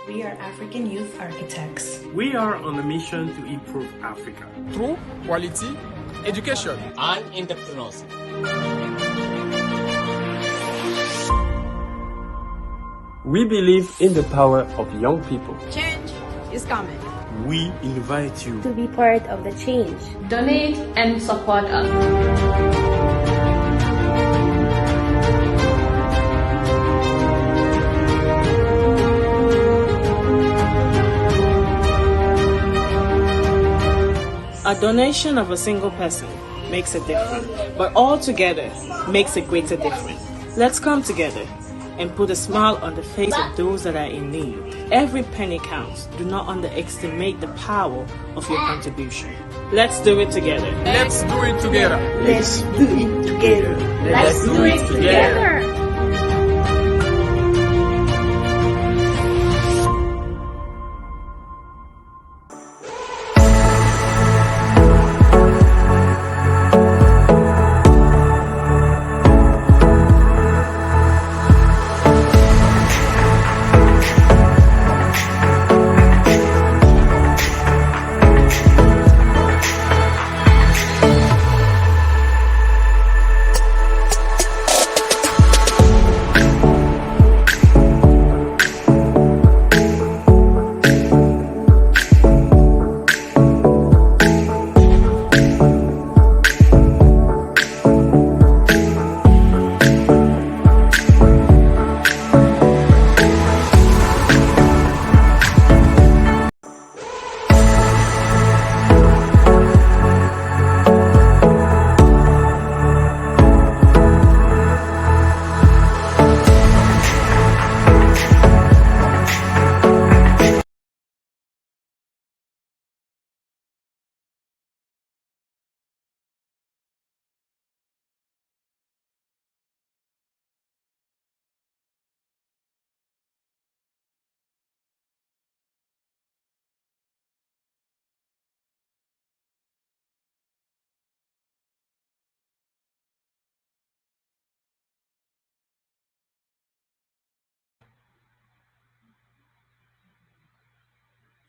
We are African Youth Architects. We are on a mission to improve Africa through quality education and entrepreneurship. We believe in the power of young people. Change is coming. We invite you to be part of the change. Donate and support us. A donation of a single person makes a difference, but all together makes a greater difference. Let's come together and put a smile on the face of those that are in need. Every penny counts. Do not underestimate the power of your contribution. Let's do it together. Let's do it together. Let's do it together. Let's do it together.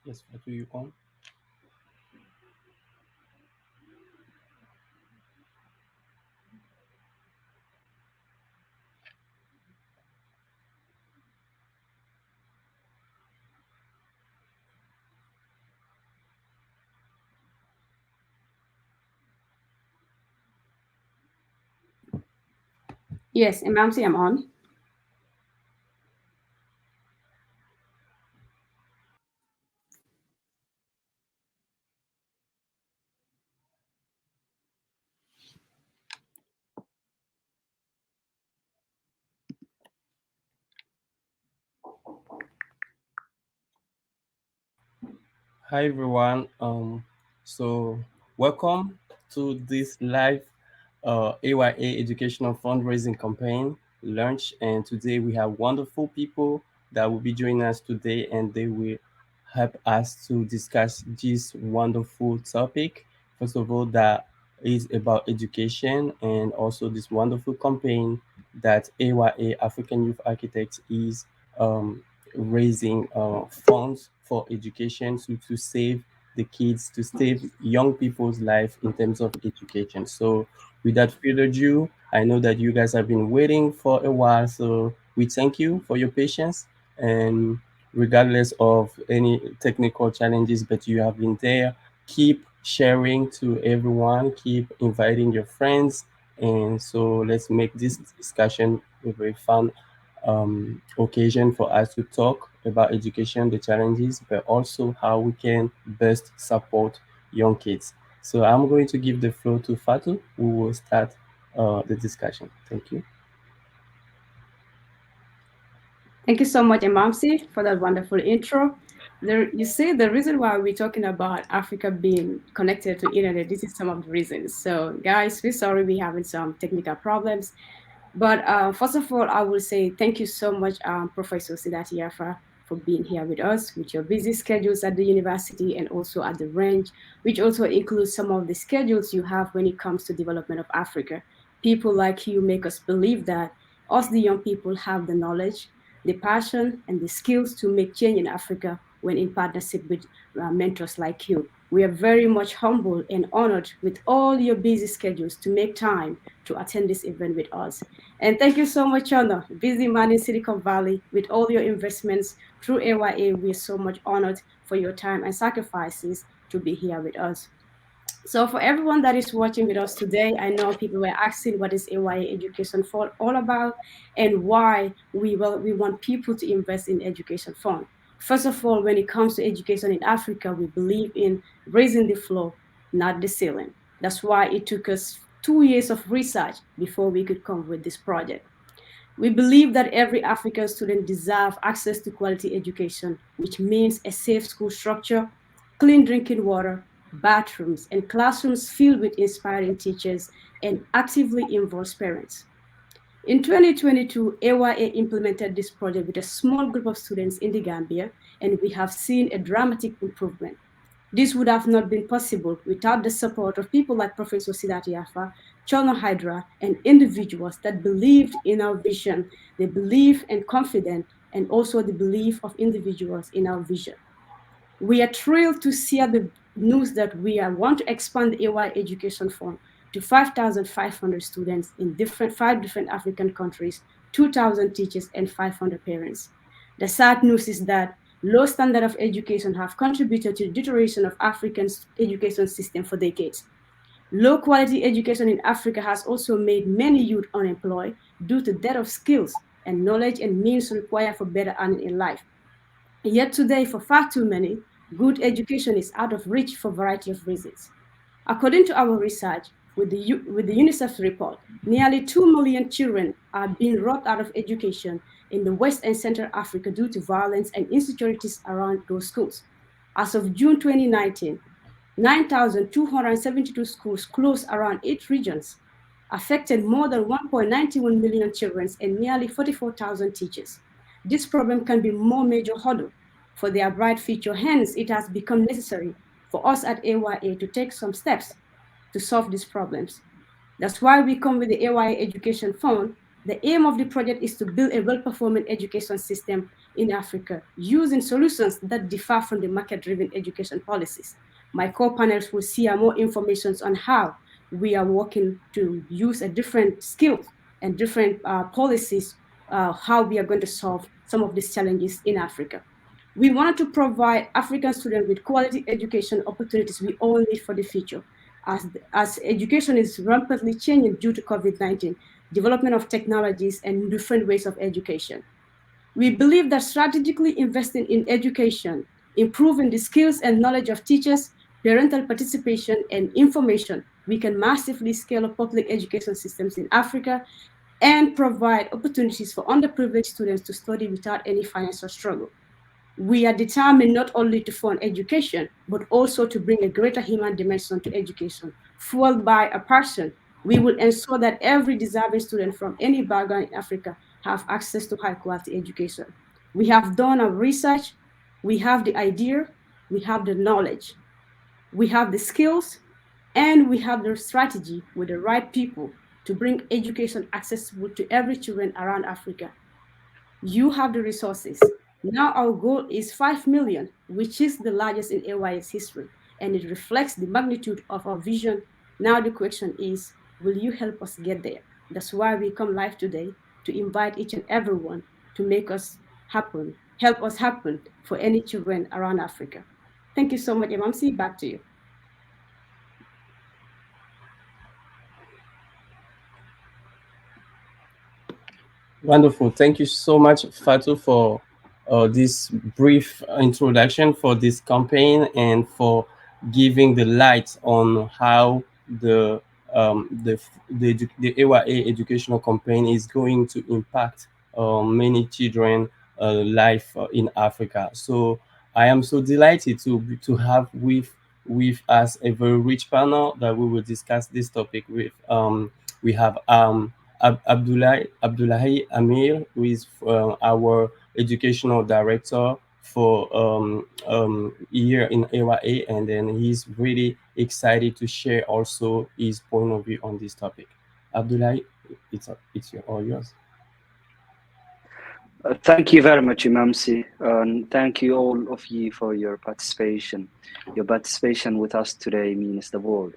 Yes, what do you on? Yes, Mamsi, I'm on. Hi everyone. So welcome to this live AYA educational fundraising campaign launch. And today we have wonderful people that will be joining us today, and they will help us to discuss this wonderful topic. First of all, that is about education, and also this wonderful campaign that AYA African Youth Architects is um, raising funds for education to save the kids, to save young people's life in terms of education. So without further ado, I know that you guys have been waiting for a while, so we thank you for your patience. And regardless of any technical challenges, but you have been there, keep sharing to everyone, keep inviting your friends. And so let's make this discussion a very fun occasion for us to talk about education, the challenges, but also how we can best support young kids. So I'm going to give the floor to Fatu, who will start the discussion. Thank you. Thank you so much, Mamsi, for that wonderful intro. You see, the reason why we're talking about Africa being connected to internet, this is some of the reasons. So, guys, we're sorry we're having some technical problems. But first of all, I will say thank you so much, Professor Sidati Yafa, for being here with us with your busy schedules at the university and also at the range, which also includes some of the schedules you have when it comes to development of Africa. People like you make us believe that us, the young people, have the knowledge, the passion, and the skills to make change in Africa when in partnership with mentors like you. We are very much humbled and honored with all your busy schedules to make time to attend this event with us. And thank you so much, Honor. Busy man in Silicon Valley with all your investments through AYA. We are so much honored for your time and sacrifices to be here with us. So for everyone that is watching with us today, I know people were asking what is AYA Education Fund all about and why we want people to invest in education fund. First of all, when it comes to education in Africa, we believe in raising the floor, not the ceiling. That's why it took us 2 years of research before we could come with this project. We believe that every African student deserves access to quality education, which means a safe school structure, clean drinking water, bathrooms, and classrooms filled with inspiring teachers and actively involved parents. In 2022, AYA implemented this project with a small group of students in the Gambia, and we have seen a dramatic improvement. This would have not been possible without the support of people like Professor Siddharth Yafa, Chono Hydra, and individuals that believed in our vision, they believe and confident, and also the belief of individuals in our vision. We are thrilled to share the news that want to expand the AY Education Fund to 5,500 students in five different African countries, 2,000 teachers, and 500 parents. The sad news is that low standard of education have contributed to the deterioration of Africa's education system for decades. Low quality education in Africa has also made many youth unemployed due to dearth of skills and knowledge and means required for better earning in life. Yet today, for far too many, good education is out of reach for a variety of reasons. According to our research, with the UNICEF report, nearly 2 million children are being robbed out of education in the West and Central Africa due to violence and insecurities around those schools. As of June 2019, 9,272 schools closed around 8 regions, affected more than 1.91 million children and nearly 44,000 teachers. This problem can be more major hurdle for their bright future. Hence, it has become necessary for us at AYA to take some steps to solve these problems. That's why we come with the AYA Education Fund. The aim of the project is to build a well-performing education system in Africa using solutions that differ from the market-driven education policies. My co-panels will share more information on how we are working to use a different skills and different policies, how we are going to solve some of these challenges in Africa. We wanted to provide African students with quality education opportunities we all need for the future. As education is rapidly changing due to COVID-19, development of technologies and different ways of education. We believe that strategically investing in education, improving the skills and knowledge of teachers, parental participation, and information, we can massively scale up public education systems in Africa and provide opportunities for underprivileged students to study without any financial struggle. We are determined not only to fund education, but also to bring a greater human dimension to education. Fueled by a passion, we will ensure that every deserving student from any background in Africa have access to high quality education. We have done our research, we have the idea, we have the knowledge, we have the skills, and we have the strategy with the right people to bring education accessible to every children around Africa. You have the resources. Now our goal is 5 million, which is the largest in AYS history, and it reflects the magnitude of our vision. Now the question is, will you help us get there? That's why we come live today to invite each and everyone to make us happen, help us happen for any children around Africa. Thank you so much, Emamsi. Back to you. Wonderful. Thank you so much, Fatu, for this brief introduction for this campaign and for giving the light on how the the AYA educational campaign is going to impact many children life in Africa. So I am so delighted to have with us a very rich panel that we will discuss this topic with. We have Abdullahi Amir, who is our educational director for here in AYA, and then he's really excited to share also his point of view on this topic. Abdullahi, it's all yours. Thank you very much, Imamsi, and thank you all of you for your participation. Your participation with us today means the world.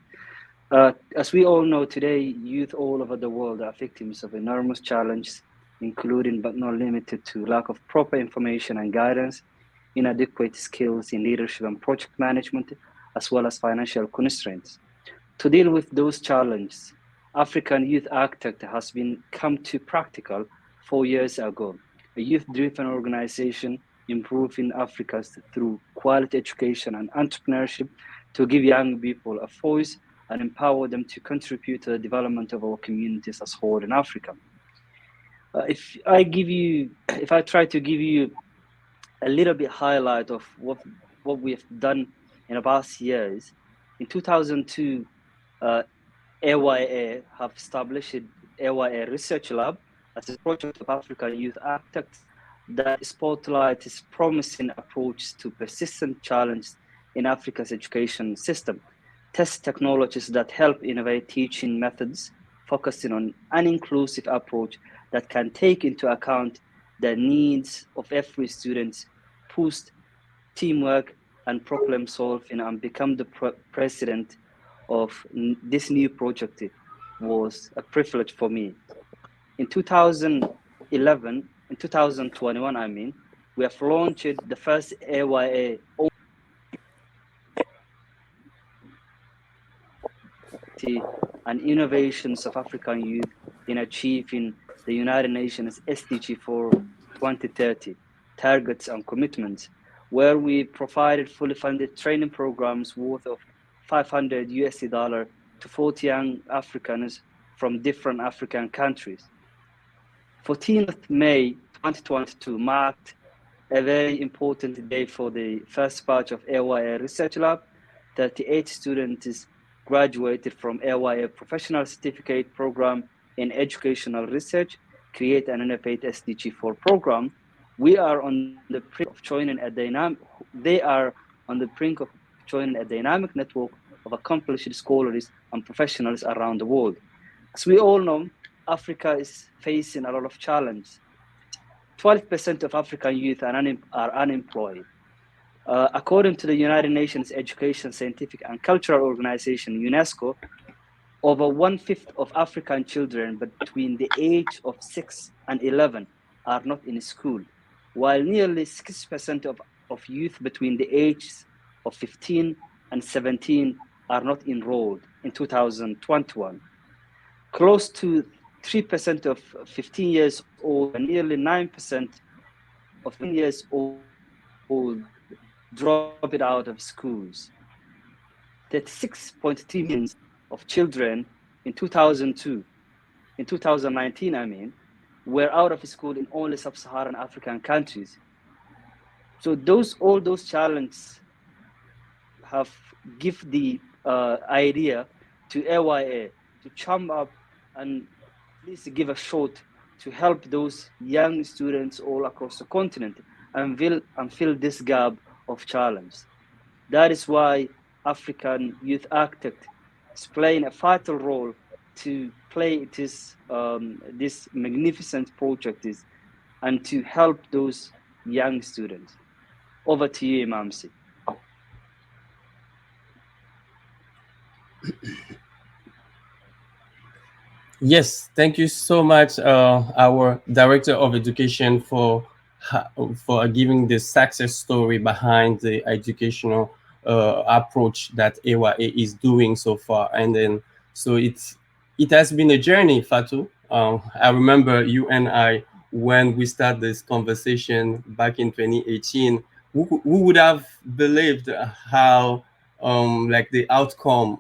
As we all know today, youth all over the world are victims of enormous challenges, including but not limited to lack of proper information and guidance, inadequate skills in leadership and project management, as well as financial constraints. To deal with those challenges, African Youth Architect has been come to practical 4 years ago, a youth-driven organization improving Africa through quality education and entrepreneurship to give young people a voice and empower them to contribute to the development of our communities as whole in Africa. If I try to give you a little bit highlight of what we have done in the past years, in 2002, uh, AYA have established AYA Research Lab as a project of African youth architects that spotlights promising approaches to persistent challenges in Africa's education system, test technologies that help innovate teaching methods, focusing on an inclusive approach that can take into account the needs of every student, boost teamwork and problem solving, and become the president of this new project was a privilege for me. In 2011, in 2021, I mean, we have launched the first AYA and innovations of African youth in achieving the United Nations SDG for 2030 targets and commitments, where we provided fully funded training programs worth of 500 USD dollar to 40 young Africans from different African countries. 14th May 2022 marked a very important day for the first batch of AYA Research Lab. 38 students graduated from AYA Professional Certificate Program in Educational Research, Create and Innovate SDG4 program. We are on the brink of joining a dynamic. They are on the brink of joining a dynamic network of accomplished scholars and professionals around the world. As we all know, Africa is facing a lot of challenges. 12% of African youth are unemployed. According to the United Nations Education, Scientific and Cultural Organization, UNESCO, over one-fifth of African children between the age of 6 and 11 are not in school, while nearly 6% of youth between the ages of 15 and 17 are not enrolled in 2021. Close to 3% of 15 years old and nearly 9% of 10 years old drop it out of schools. 36.3 million of children in 2002, in 2019, I mean, were out of school in only sub-Saharan African countries. So all those challenges have give the idea to AYA to chum up and at least give a shot to help those young students all across the continent and fill this gap of challenge. That is why African Youth Architect is playing a vital role to play this magnificent project and to help those young students. Over to you, Imamsi. Yes, thank you so much, our Director of Education, for giving the success story behind the educational approach that AYA is doing so far. And then, so it has been a journey, Fatu. I remember you and I when we started this conversation back in 2018. Who would have believed how like the outcome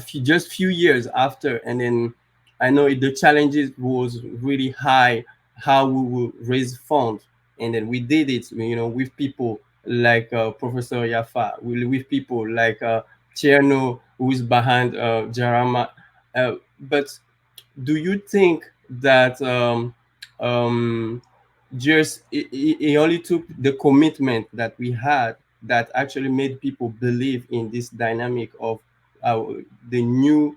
just few years after, and then I know the challenges was really high, how we will raise funds, and then we did it, with people like Professor Yafa, with people like Cherno, who is behind Jarama. But do you think that um, just it only took the commitment that we had that actually made people believe in this dynamic of uh, the new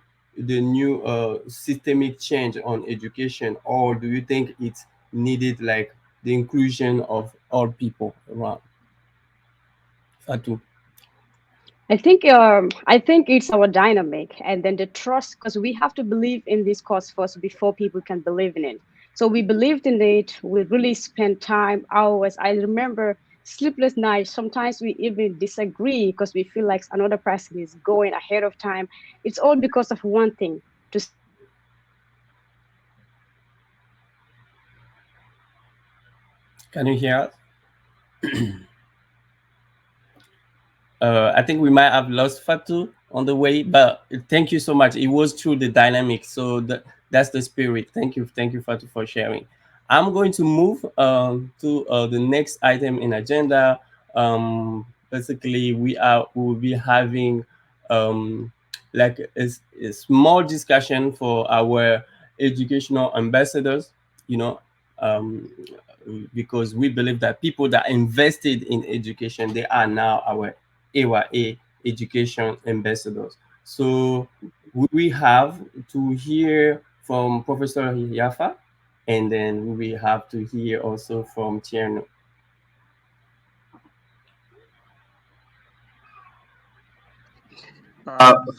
systemic change on education, or do you think it needed like the inclusion of all people around. Fatu. I think it's our dynamic and then the trust because we have to believe in this cause first before people can believe in it. So we believed in it. We really spent time, hours. I remember sleepless nights. Sometimes we even disagree because we feel like another person is going ahead of time. It's all because of one thing to see the country succeed. Can you hear us? I think we might have lost Fatu on the way, but thank you so much. It was through the dynamic, so that's the spirit. Thank you, Fatu, for sharing. I'm going to move to the next item in agenda. Basically, we will be having um, like a small discussion for our educational ambassadors. You know, um, because we believe that people that invested in education, they are now our AYA education ambassadors. So we have to hear from Professor Yafa, and then we have to hear also from Tierno.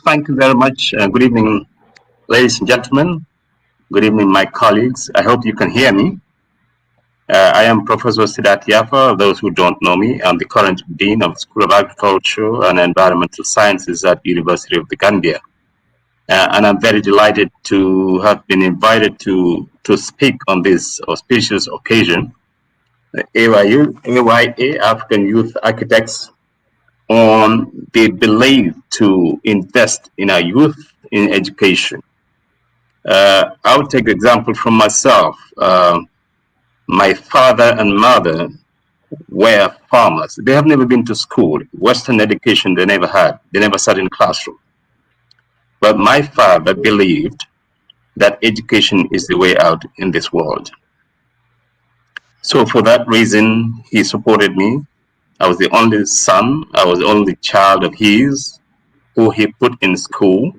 Thank you very much. Good evening, ladies and gentlemen. Good evening, my colleagues. I hope you can hear me. I am Professor Siddharth Yafa. Those who don't know me, I'm the current Dean of the School of Agriculture and Environmental Sciences at the University of the Gambia. And I'm very delighted to have been invited to speak on this auspicious occasion. AYA, African Youth Architects, on the belief to invest in our youth in education. I'll take example from myself. My father and mother were farmers. They have never been to school. Western education they never had. They never sat in a classroom. But my father believed that education is the way out in this world. So for that reason, he supported me. I was the only son. I was the only child of his who he put in school.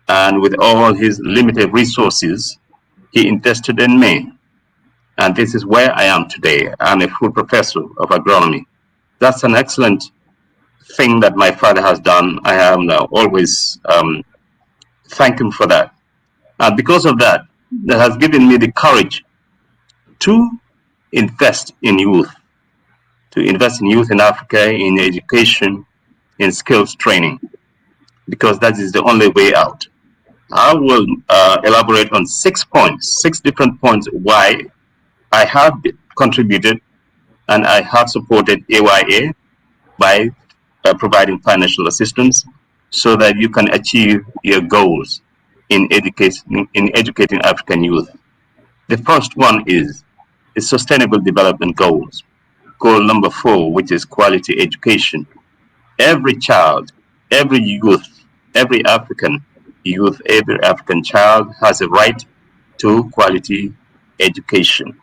And with all his limited resources, he invested in me. And this is where I am today. I'm a full professor of agronomy. That's an excellent thing that my father has done. I am always thank him for that. And because of that, that has given me the courage to invest in youth, in Africa, in education, in skills training, because that is the only way out. I will elaborate on 6 points, 6 different points why I have contributed and I have supported AYA by providing financial assistance so that you can achieve your goals in educating African youth. The first one is the Sustainable Development Goals. Goal number 4, which is quality education. Every child, every youth, every African youth, every African child has a right to quality education.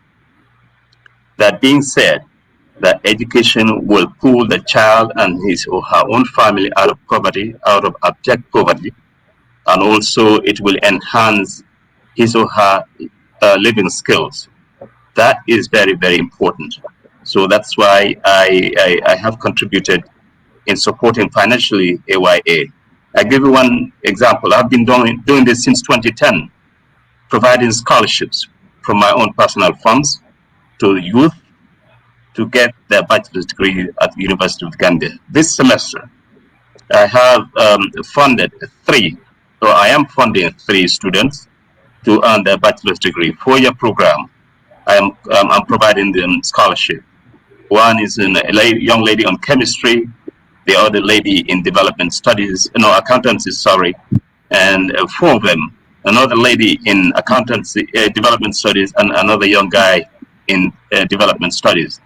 That being said, that education will pull the child and his or her own family out of poverty, out of abject poverty, and also it will enhance his or her living skills. That is very, very important. So that's why I have contributed in supporting financially AYA. I give you one example. I've been doing this since 2010, providing scholarships from my own personal funds to youth to get their bachelor's degree at the University of Gambia. This semester, I have funded 3, so I am funding 3 students to earn their bachelor's degree, 4-year program. I'm providing them scholarship. One is a young lady on chemistry, the other lady in development studies, no, accountancy, sorry, and 4 of them. Another lady in accountancy, development studies, and another young guy in development studies.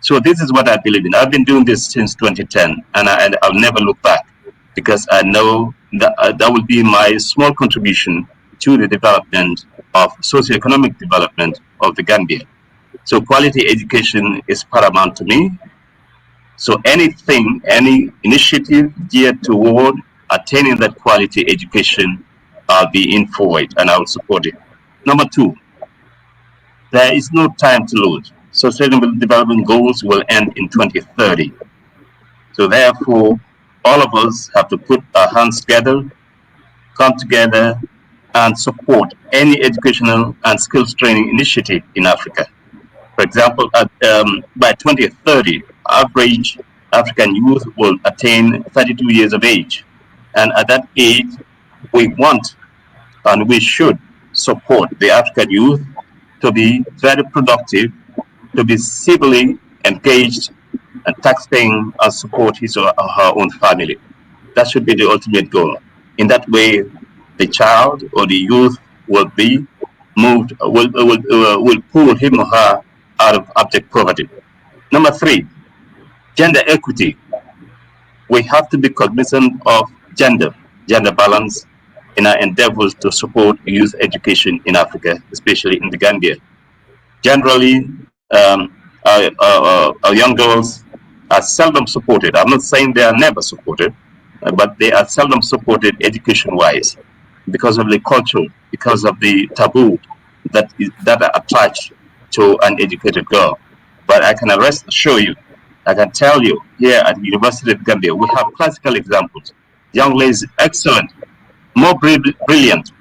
So this is what I believe in. I've been doing this since 2010, and I'll never look back because I know that that will be my small contribution to the development of socioeconomic development of the Gambia. So quality education is paramount to me. So anything, any initiative geared toward attaining that quality education, I'll be in for it and I'll support it. Number 2, there is no time to lose. Sustainable Development Goals will end in 2030. So therefore, all of us have to put our hands together, come together, and support any educational and skills training initiative in Africa. For example, by 2030, average African youth will attain 32 years of age. And at that age, we want and we should support the African youth to be very productive, to be civilly engaged and taxpaying and support his or her own family. That should be the ultimate goal. In that way, the child or the youth will be moved, will pull him or her out of abject poverty. Number three, gender equity. We have to be cognizant of gender balance in our endeavors to support youth education in Africa, especially in the Gambia. Generally, our young girls are seldom supported. I'm not saying they are never supported, but they are seldom supported education-wise because of the culture, because of the taboo that are attached to an educated girl. But I can assure you, I can tell you, here at the University of Gambia, we have classical examples. Young ladies, excellent, more brilliant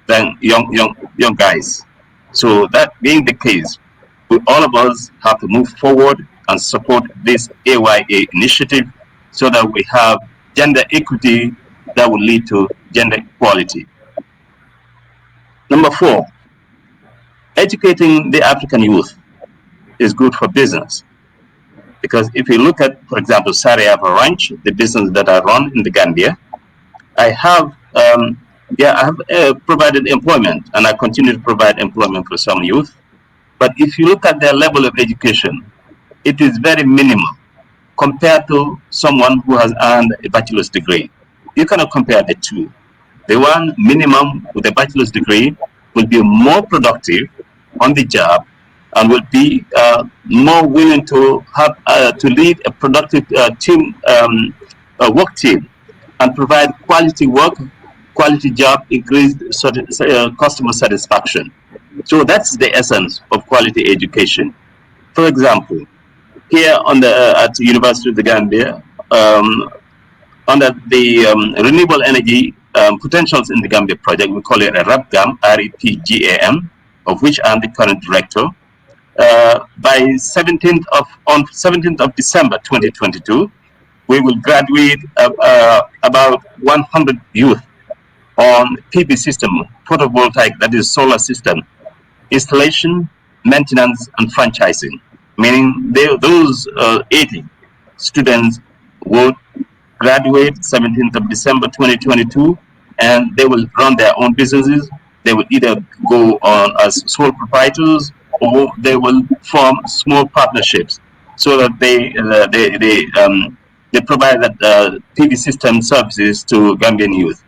than young guys. So that being the case, all of us have to move forward and support this AYA initiative so that we have gender equity that will lead to gender equality. Number four, educating the African youth is good for business. Because if you look at, for example, Sariava Ranch, the business that I run in the Gambia, I have provided employment, and I continue to provide employment for some youth. But if you look at their level of education, it is very minimal compared to someone who has earned a bachelor's degree. You cannot compare the two. The one minimum with a bachelor's degree will be more productive on the job and will be more willing to have to lead a productive work team and provide quality work, quality job, increased customer satisfaction. So that's the essence of quality education. For example, here at the University of the Gambia, under the renewable energy potentials in the Gambia project, we call it a REPGAM, REPGAM, of which I'm the current director. By 17th of December 2022, we will graduate about 100 youth on PV system, photovoltaic, that is solar system, installation, maintenance, and franchising, meaning those 80 students will graduate 17th of December 2022, and they will run their own businesses. They will either go on as sole proprietors or they will form small partnerships so that they provide that PV system services to Gambian youth.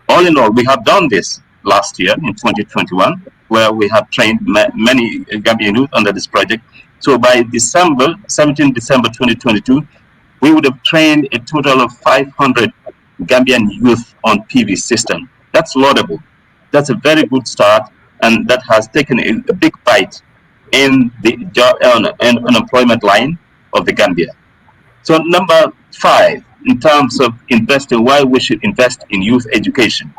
All in all, we have done this last year in 2021, where we have trained many Gambian youth under this project. So by 17 December 2022, we would have trained a total of 500 Gambian youth on PV system. That's laudable. That's a very good start, and that has taken a big bite in the job and unemployment line of the Gambia. So number 5, in terms of investing, why we should invest in youth education.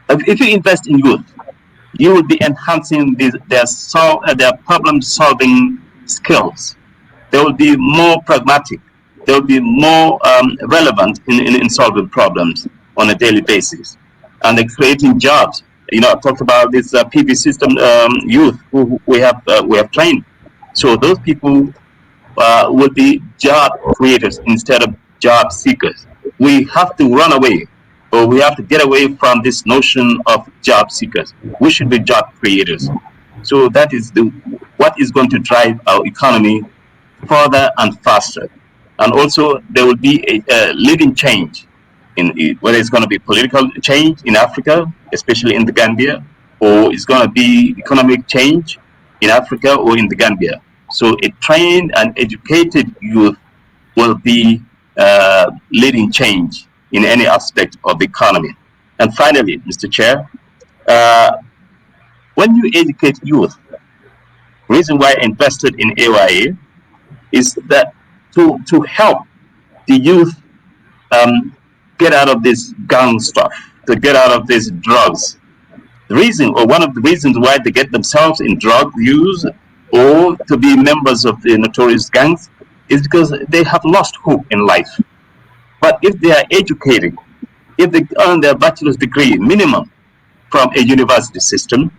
If you invest in youth, you will be enhancing their problem-solving skills. They will be more pragmatic. They will be more relevant in solving problems on a daily basis. And they're creating jobs. You know, I talked about this PV system youth who we have trained. So those people will be job creators instead of job seekers. We have to run away, or we have to get away from this notion of job seekers. We should be job creators. So that is what is going to drive our economy further and faster. And also there will be a leading change in whether it's going to be political change in Africa, especially in the Gambia, or it's going to be economic change in Africa or in the Gambia. So a trained and educated youth will be leading change in any aspect of the economy. And finally, Mr. Chair, when you educate youth, Reason why I invested in AYA is that to help the youth get out of this gun stuff, to get out of these drugs. The reason, or one of the reasons why they get themselves in drug use or to be members of the notorious gangs is because they have lost hope in life. But if they are educated, if they earn their bachelor's degree minimum from a university system,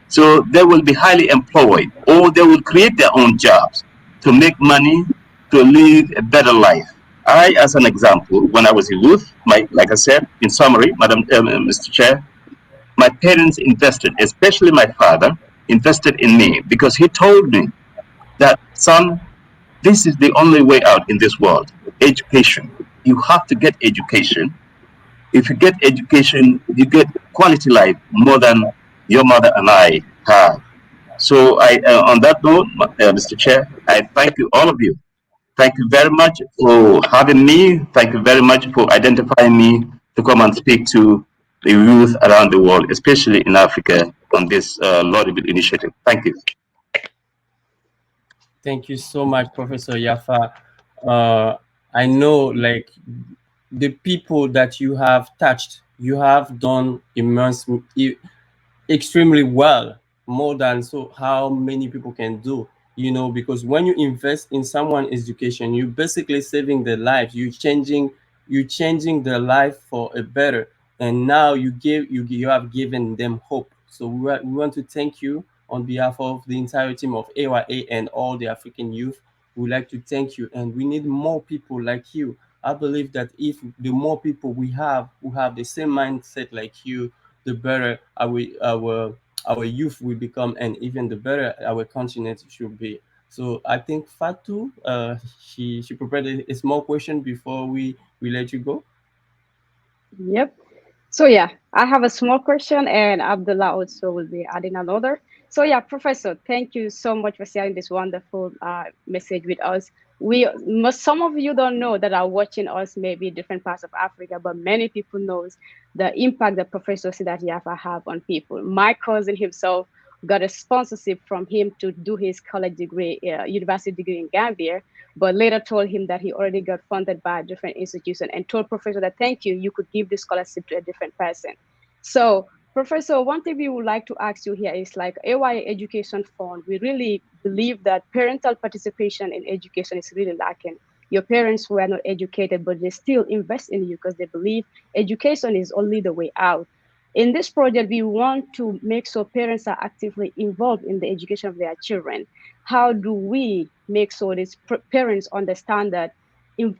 so they will be highly employed or they will create their own jobs to make money, to live a better life. I, as an example, when I was a youth, like I said, in summary, Mr. Chair, my parents invested, especially my father, invested in me because he told me that, son, this is the only way out in this world. Education. You have to get education. If you get education, you get quality life more than your mother and I have. So, on that note, Mr. Chair, I thank you, all of you. Thank you very much for having me. Thank you very much for identifying me to come and speak to the youth around the world, especially in Africa, on this laudable initiative. Thank you. Thank you so much, Professor Yafa. I know, like, the people that you have touched, you have done immense, extremely well, more than so how many people can do, because when you invest in someone's education, you basically saving their lives, you changing their life for a better, and now you have given them hope. So we want to thank you on behalf of the entire team of AYA and all the African youth. We like to thank you, and we need more people like you. I believe that if the more people we have who have the same mindset like you, the better our youth will become, and even the better our continent should be. So I think Fatu, she prepared a small question before we let you go. Yep. So yeah, I have a small question, and Abdullah also will be adding another. So yeah, Professor, thank you so much for sharing this wonderful message with us. Some of you don't know that are watching us maybe different parts of Africa, but many people knows the impact that Professor Sidat Yafa have on people. My cousin himself got a sponsorship from him to do his college degree, university degree in Gambia, but later told him that he already got funded by a different institution and told Professor that thank you, you could give this scholarship to a different person. So, Professor, one thing we would like to ask you here is like AYA Education Fund, we really believe that parental participation in education is really lacking. Your parents were not educated, but they still invest in you because they believe education is only the way out. In this project, we want to make sure parents are actively involved in the education of their children. How do we make sure these parents understand that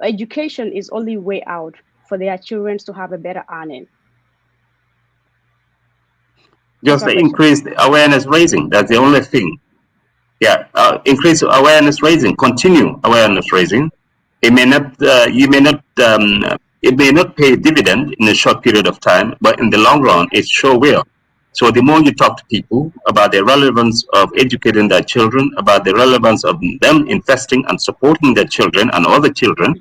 education is only way out for their children to have a better earning? Just the increased awareness raising. That's the only thing. Yeah, increase awareness raising, continue awareness raising. It may not, it may not pay dividend in a short period of time, but in the long run, it sure will. So the more you talk to people about the relevance of educating their children, about the relevance of them investing and supporting their children and other children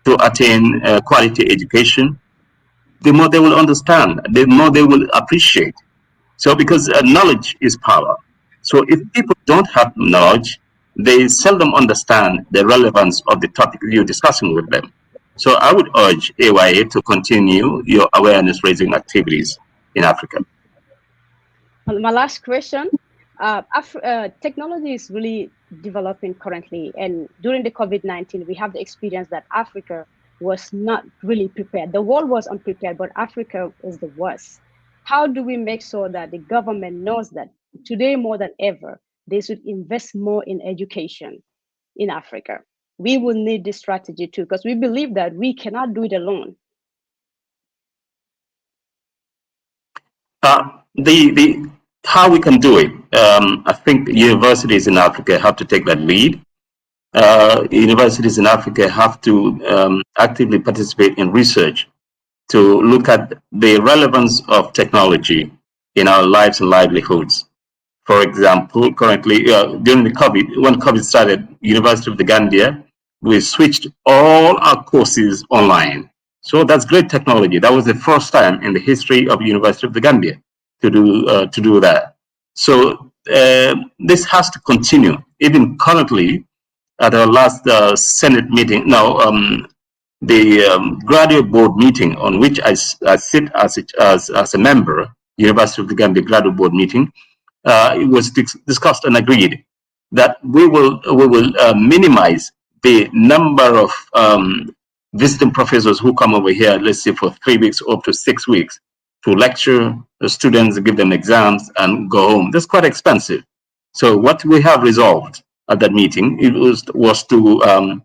to attain quality education, the more they will understand, the more they will appreciate. So because knowledge is power. So if people don't have knowledge, they seldom understand the relevance of the topic you're discussing with them. So I would urge AYA to continue your awareness raising activities in Africa. My last question. Technology is really developing currently, and during the COVID-19, we have the experience that Africa was not really prepared. The world was unprepared, but Africa is the worst. How do we make sure that the government knows that today more than ever, they should invest more in education in Africa? We will need this strategy too, because we believe that we cannot do it alone. The how we can do it, I think universities in Africa have to take that lead. Universities in Africa have to actively participate in research to look at the relevance of technology in our lives and livelihoods. For example, currently, during the COVID, when COVID started, University of the Gambia, we switched all our courses online. So that's great technology. That was the first time in the history of University of the Gambia to do that. So this has to continue. Even currently, at our last Senate meeting, now the graduate board meeting on which I sit as a member, University of the Gambia graduate board meeting, it was discussed and agreed that we will minimize the number of visiting professors who come over here, let's say for 3 weeks up to 6 weeks, to lecture the students, give them exams, and go home. That's quite expensive. So what we have resolved at that meeting it was to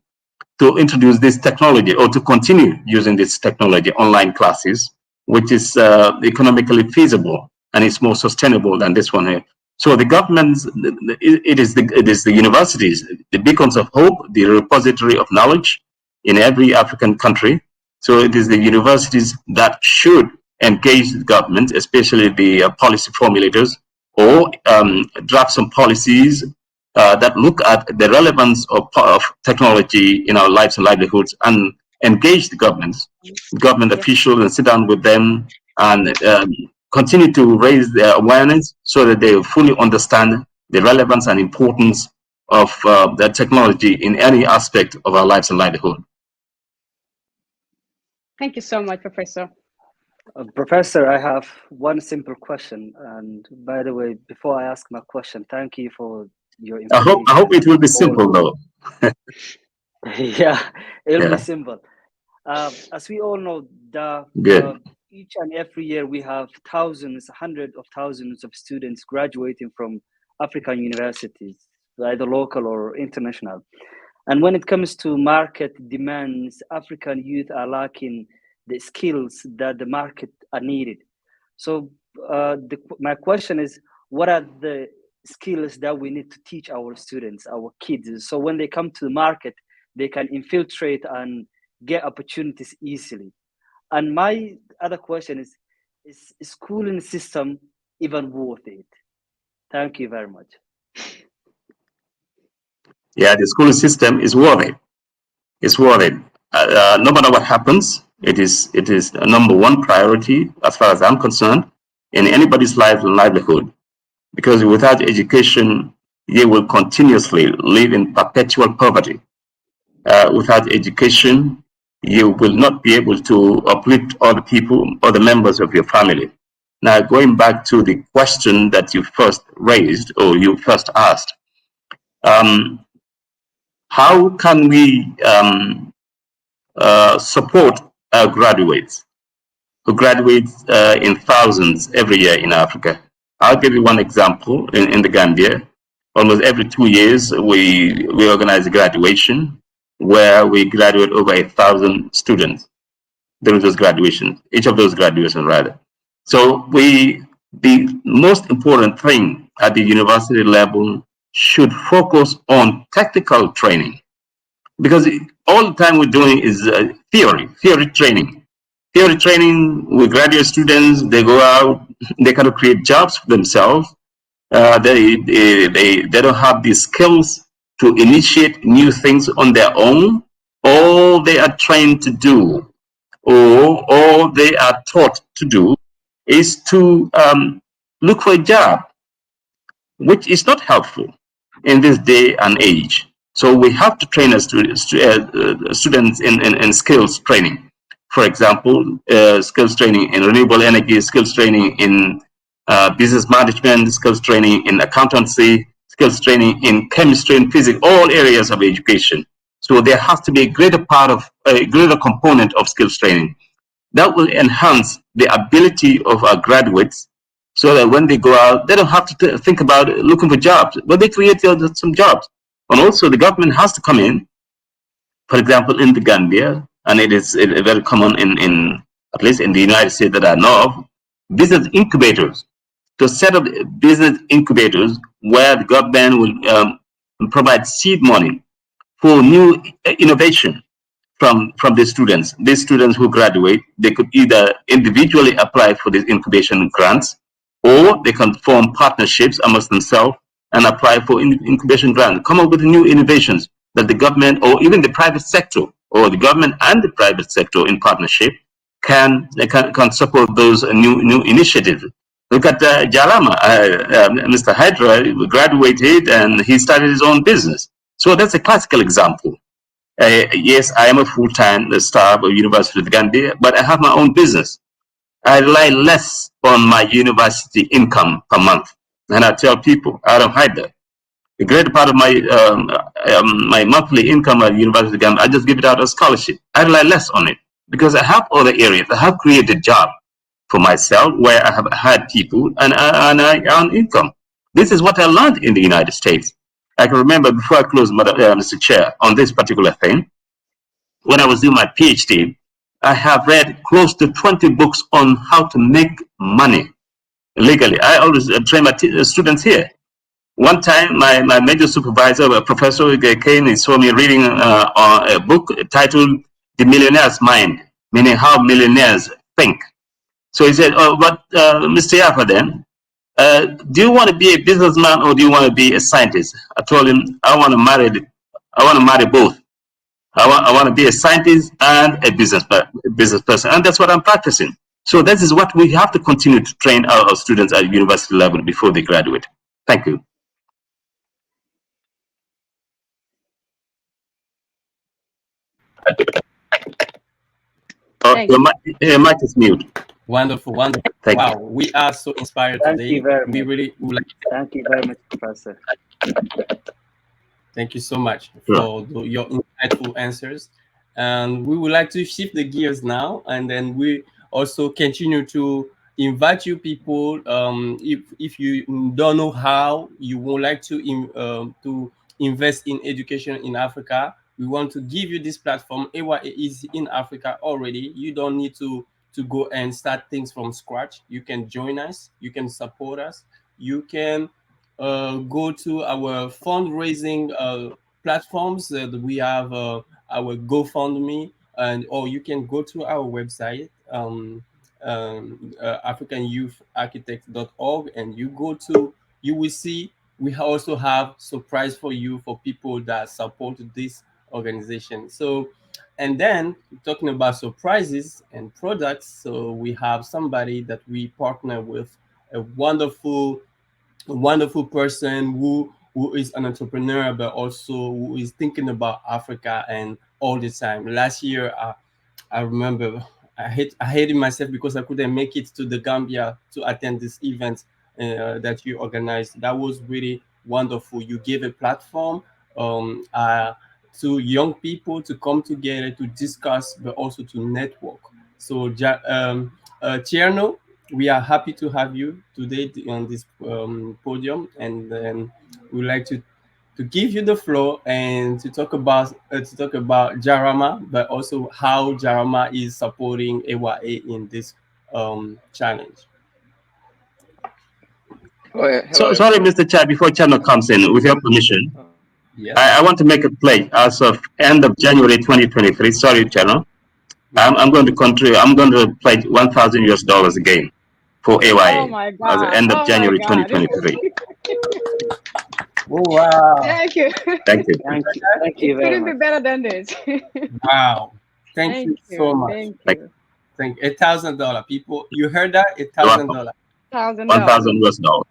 introduce this technology or to continue using this technology, online classes, which is economically feasible and it's more sustainable than this one here. So the governments, it is the universities, the beacons of hope, the repository of knowledge in every African country. So it is the universities that should engage the government, especially the policy formulators, or draft some policies that look at the relevance of technology in our lives and livelihoods and engage the government officials and sit down with them and continue to raise their awareness so that they fully understand the relevance and importance of the technology in any aspect of our lives and livelihood. Thank you so much, Professor. Professor, I have one simple question. And by the way, before I ask my question, thank you for your information. I hope it will be simple, though. Yeah, it'll be simple. As we all know, each and every year we have thousands, hundreds of thousands of students graduating from African universities, either local or international. And when it comes to market demands, African youth are lacking the skills that the market are needed. So my question is, what are the skills that we need to teach our students, our kids, so when they come to the market, they can infiltrate and get opportunities easily? And my other question is schooling system even worth it? Thank you very much. Yeah, the schooling system is worth it. It's worth it. No matter what happens, it is a number one priority as far as I'm concerned in anybody's life and livelihood. Because without education, they will continuously live in perpetual poverty. Without education, you will not be able to uplift other people, other members of your family. Now, going back to the question that you first raised or you first asked, how can we support our graduates who graduate in thousands every year in Africa? I'll give you one example. In the Gambia, almost every 2 years, we organize a graduation where we graduate over 1,000 students during those graduations, each of those graduations rather. So the most important thing at the university level should focus on technical training, because all the time we're doing is theory training. Theory training with graduate students, they go out, they kind of create jobs for themselves. They don't have the skills to initiate new things on their own. All they are trained to do, or all they are taught to do, is to look for a job, which is not helpful in this day and age. So we have to train students in skills training. For example, skills training in renewable energy, skills training in business management, skills training in accountancy, skills training in chemistry and physics, all areas of education. So there has to be a greater component of skills training that will enhance the ability of our graduates, so that when they go out, they don't have to think about looking for jobs, but they create some jobs. And also the government has to come in, for example, in the Gambia, and it is very common in at least in the United States that I know of, business incubators. To set up business incubators where the government will provide seed money for new innovation from the students. These students who graduate, they could either individually apply for these incubation grants, or they can form partnerships amongst themselves and apply for incubation grants, come up with new innovations that the government or even the private sector, or the government and the private sector in partnership can support those new initiatives. Look at Jalama, Mr. Hydra graduated and he started his own business. So that's a classical example. Yes, I am a full-time staff of University of Gambia, but I have my own business. I rely less on my university income per month. And I tell people, I don't hide that. A great part of my monthly income at University of Gambia, I just give it out as scholarship. I rely less on it because I have other areas. I have created job for myself where I have had people and I earn income. This is what I learned in the United States. I can remember before I closed, Mr. Chair, on this particular thing, when I was doing my PhD, I have read close to 20 books on how to make money legally. I always train my students here. One time, my major supervisor, a professor, came and saw me reading a book titled The Millionaire's Mind, meaning how millionaires think. So he said, "Oh, but Mr. Yapa, then, do you want to be a businessman or do you want to be a scientist?" I told him, "I want to marry. I want to marry both. I want to be a scientist and a business person, and that's what I'm practicing." So this is what we have to continue to train our students at university level before they graduate. Thank you. Your mic is mute. Wonderful, wonderful. Thank wow, we are so inspired Thank today. you very We much. really would like to Thank you very much, Professor. thank you so much Sure. for your insightful answers. And we would like to shift the gears now, and then we also continue to invite you people. If you don't know how you would like to invest in education in Africa, we want to give you this platform. AYA is in Africa already. You don't need to go and start things from scratch. You can join us. You can support us. You can go to our fundraising platforms. We have our GoFundMe, and or you can go to our website, africanyouth.architect.org, and you will see we also have surprise for you for people that support this organization. So, and then talking about surprises and products, so we have somebody that we partner with, a wonderful person who is an entrepreneur but also who is thinking about Africa and all the time. Last year, I remember I hated myself because I couldn't make it to the Gambia to attend this event that you organized. That was really wonderful. You gave a platform um, uh, to young people to come together to discuss, but also to network. So, Tierno, we are happy to have you today on this podium, and then we'd like to give you the floor and to talk about Jarama, but also how Jarama is supporting AYA in this challenge. Oh, yeah. So Hello, sorry, everyone. Mr. Chad, before Chano comes in, with your permission, Yes. I want to make a pledge as of end of January 2023. Sorry, Chano. I'm going to I'm going to pledge 1,000 US dollars again for Oh AYA my as the God. end of Oh my January God. 2023. Oh wow! Thank you. Thank you. Thank you It very couldn't be much. better than this. Wow! Thank Thank you so you. much. Thank Thank you. Thank $1,000 people. You heard that? You're $1,000. welcome. $1,000. 1,000 US dollars.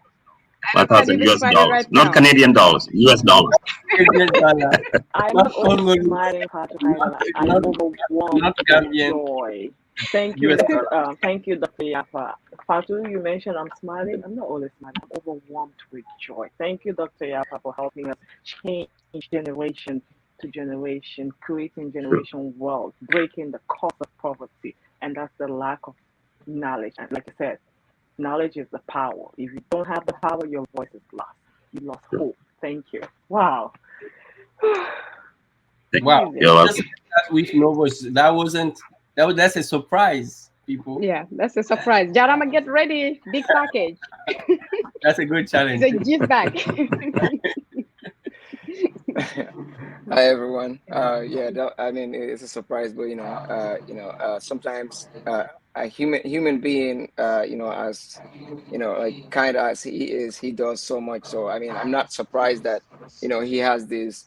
I look like 1,000 even US smiling dollars. right Not now. Canadian dollars, US dollars. $1,000. I'm Not not only Congolese, smiling, Fatu not, Haidara, I'm not overwhelmed not with Gambian, joy. US dollar. Thank you, Dr. Yapa. Fatu, you mentioned I'm smiling. I'm not always smiling. I'm overwhelmed with joy. Thank you, Dr. Yapa, for helping us change generation to generation, creating generation wealth, breaking the curse of poverty, and that's the lack of knowledge. And like I said, knowledge is the power. If you don't have the power, your voice is lost. You lost hope. Thank you. Wow. Wow! You're Just welcome. that with no voice. That wasn't that's a surprise, people. Yeah, that's a surprise. Jarama, get ready. Big package. That's a good It's challenge. a gift bag. Hi, everyone. Yeah, I mean, it's a surprise, but sometimes a human being, as like kind of as he is, he does so much. So I mean, I'm not surprised that he has this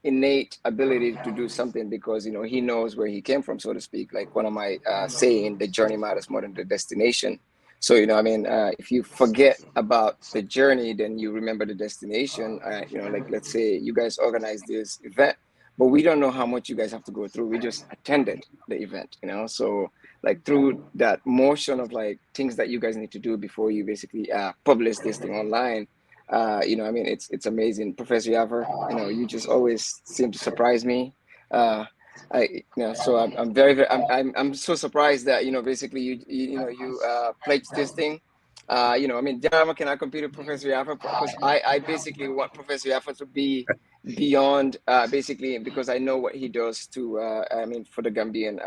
innate ability to do something because he knows where he came from, so to speak. Like one of my saying, the journey matters more than the destination. So, I mean, if you forget about the journey, then you remember the destination. Like let's say you guys organize this event, but we don't know how much you guys have to go through. We just attended the event, So like through that motion of like things that you guys need to do before you basically publish this thing online, I mean, it's amazing. Professor Yaver, you just always seem to surprise me. So I'm very, very, I'm so surprised that, basically you pledged this thing. I mean, Jarama cannot compete with Professor Yafa because I basically want Professor Yafa to be beyond, basically, because I know what he does to, I mean, for the Gambian,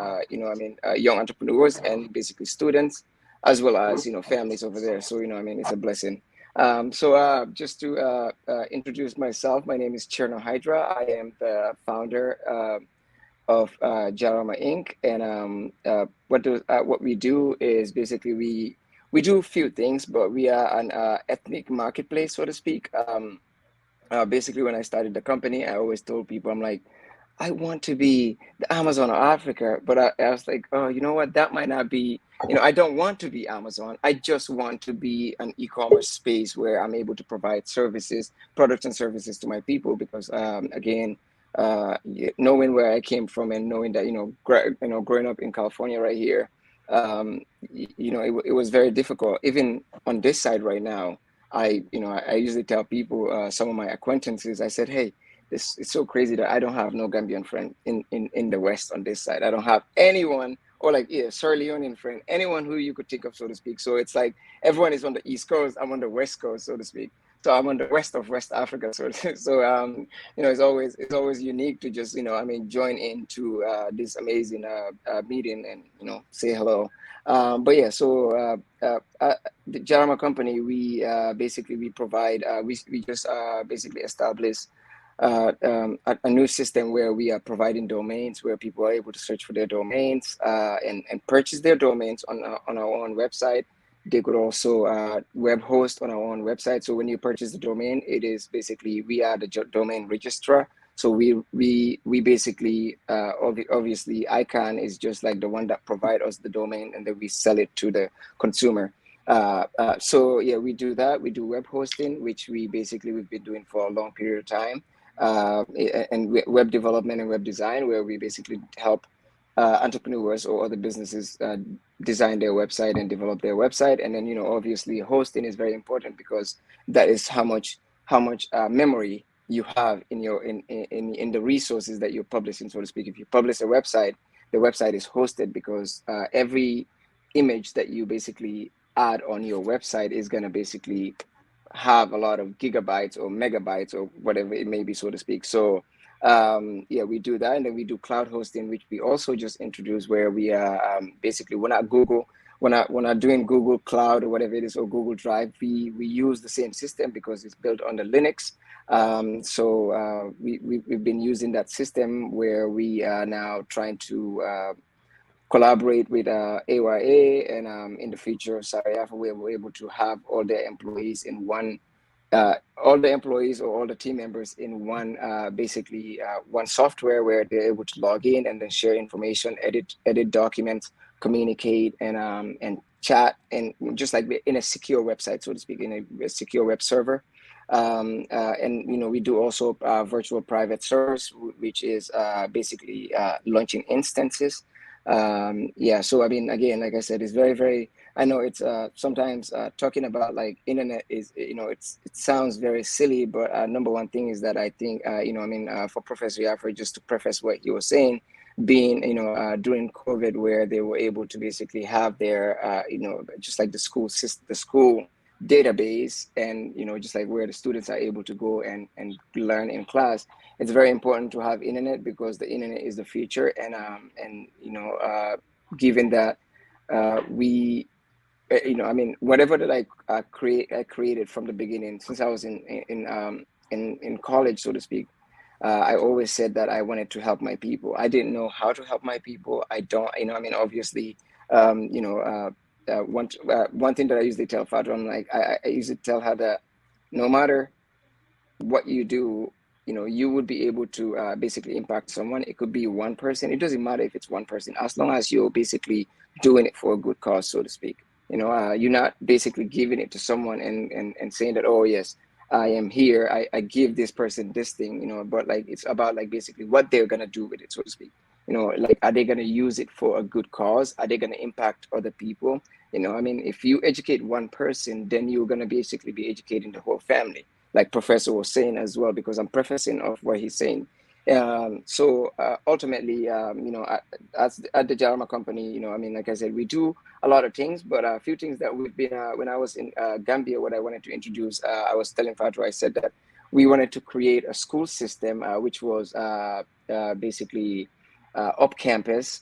young entrepreneurs and basically students, as well as, families over there. So, I mean, it's a blessing. Just to introduce myself, my name is Cherno Hydra. I am the founder of Jarama Inc. And what we do is basically we do a few things, but we are an ethnic marketplace, so to speak. Basically, when I started the company, I always told people, I'm like, I want to be the Amazon of Africa, but I was like, oh, you know what? That might not be, I don't want to be Amazon. I just want to be an e-commerce space where I'm able to provide services, products and services to my people. Because again, knowing where I came from and knowing that, growing up in California right here, it was very difficult. Even on this side right now, I usually tell people, some of my acquaintances, I said, hey, it's so crazy that I don't have no Gambian friend in the West on this side. I don't have anyone, or like, Sierra Leonean friend, anyone who you could think of, so to speak. So it's like everyone is on the East Coast, I'm on the West Coast, so to speak. So I'm on the west of West Africa. So it's always unique to just, join into this amazing meeting and, say hello. But yeah, so the Jarama company, we basically we provide, we just basically establish a new system where we are providing domains where people are able to search for their domains and purchase their domains on our own website. They could also web host on our own website. So when you purchase the domain, it is basically, we are the domain registrar. So we basically, obviously, ICANN is just like the one that provide us the domain, and then we sell it to the consumer. So yeah, we do that. We do web hosting, which we've been doing for a long period of time. And web development and web design, where we basically help entrepreneurs or other businesses design their website and develop their website. And then, obviously hosting is very important, because that is how much memory you have in the resources that you're publishing, so to speak. If you publish a website, the website is hosted, because every image that you basically add on your website is going to basically have a lot of gigabytes or megabytes or whatever it may be, so to speak. So yeah, we do that. And then we do cloud hosting, which we also just introduced, where we are basically, we're not doing Google Cloud or whatever it is, or Google Drive. We use the same system because it's built on the Linux. So we've been using that system, where we are now trying to collaborate with AYA, and in the future, Sarayafa, where we're able to have all their employees in one, all the employees or all the team members in one, basically one software, where they're able to log in and then share information, edit documents, communicate, and chat, and just like in a secure website, so to speak, in a secure web server. And we do also virtual private servers, which is basically launching instances. Yeah, so I mean, again, like I said, it's very, very, I know it's sometimes talking about like internet is, it sounds very silly, but number one thing is that I think, for Professor Yaffer, just to preface what he was saying, being, during COVID, where they were able to basically have their, just like the school system, the school database, and just like where the students are able to go and learn in class. It's very important to have internet, because the internet is the future. And given that we whatever that I created from the beginning, since I was in college, so to speak. I always said that I wanted to help my people. I didn't know how to help my people. I don't, obviously, one thing that I usually tell Fadra, like I usually tell her that no matter what you do, you would be able to basically impact someone. It could be one person. It doesn't matter if it's one person, as long as you're basically doing it for a good cause, so to speak. You're not basically giving it to someone and saying that, oh yes, I am here, I give this person this thing, but like it's about like basically what they're gonna do with it, so to speak. Like, are they gonna use it for a good cause? Are they gonna impact other people? I mean, if you educate one person, then you're gonna basically be educating the whole family, like Professor was saying as well, because I'm prefacing of what he's saying. So ultimately, at the Jarma company, I mean, like I said, we do a lot of things, but a few things that we've been, when I was in Gambia, what I wanted to introduce, I was telling Fatu, I said that we wanted to create a school system, which was basically up campus,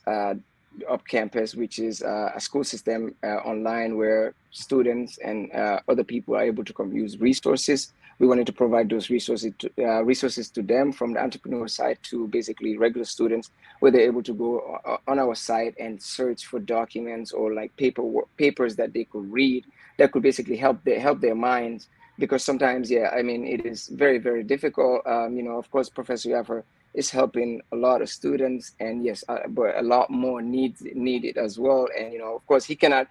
which is a school system online where students and other people are able to come use resources. We wanted to provide those resources to them from the entrepreneur side to basically regular students, where they're able to go on our site and search for documents or like papers that they could read that could basically help their minds. Because sometimes, yeah, I mean, it is very, very difficult. Of course, Professor Yaffer is helping a lot of students, and yes, but a lot more needed as well. And of course, you can't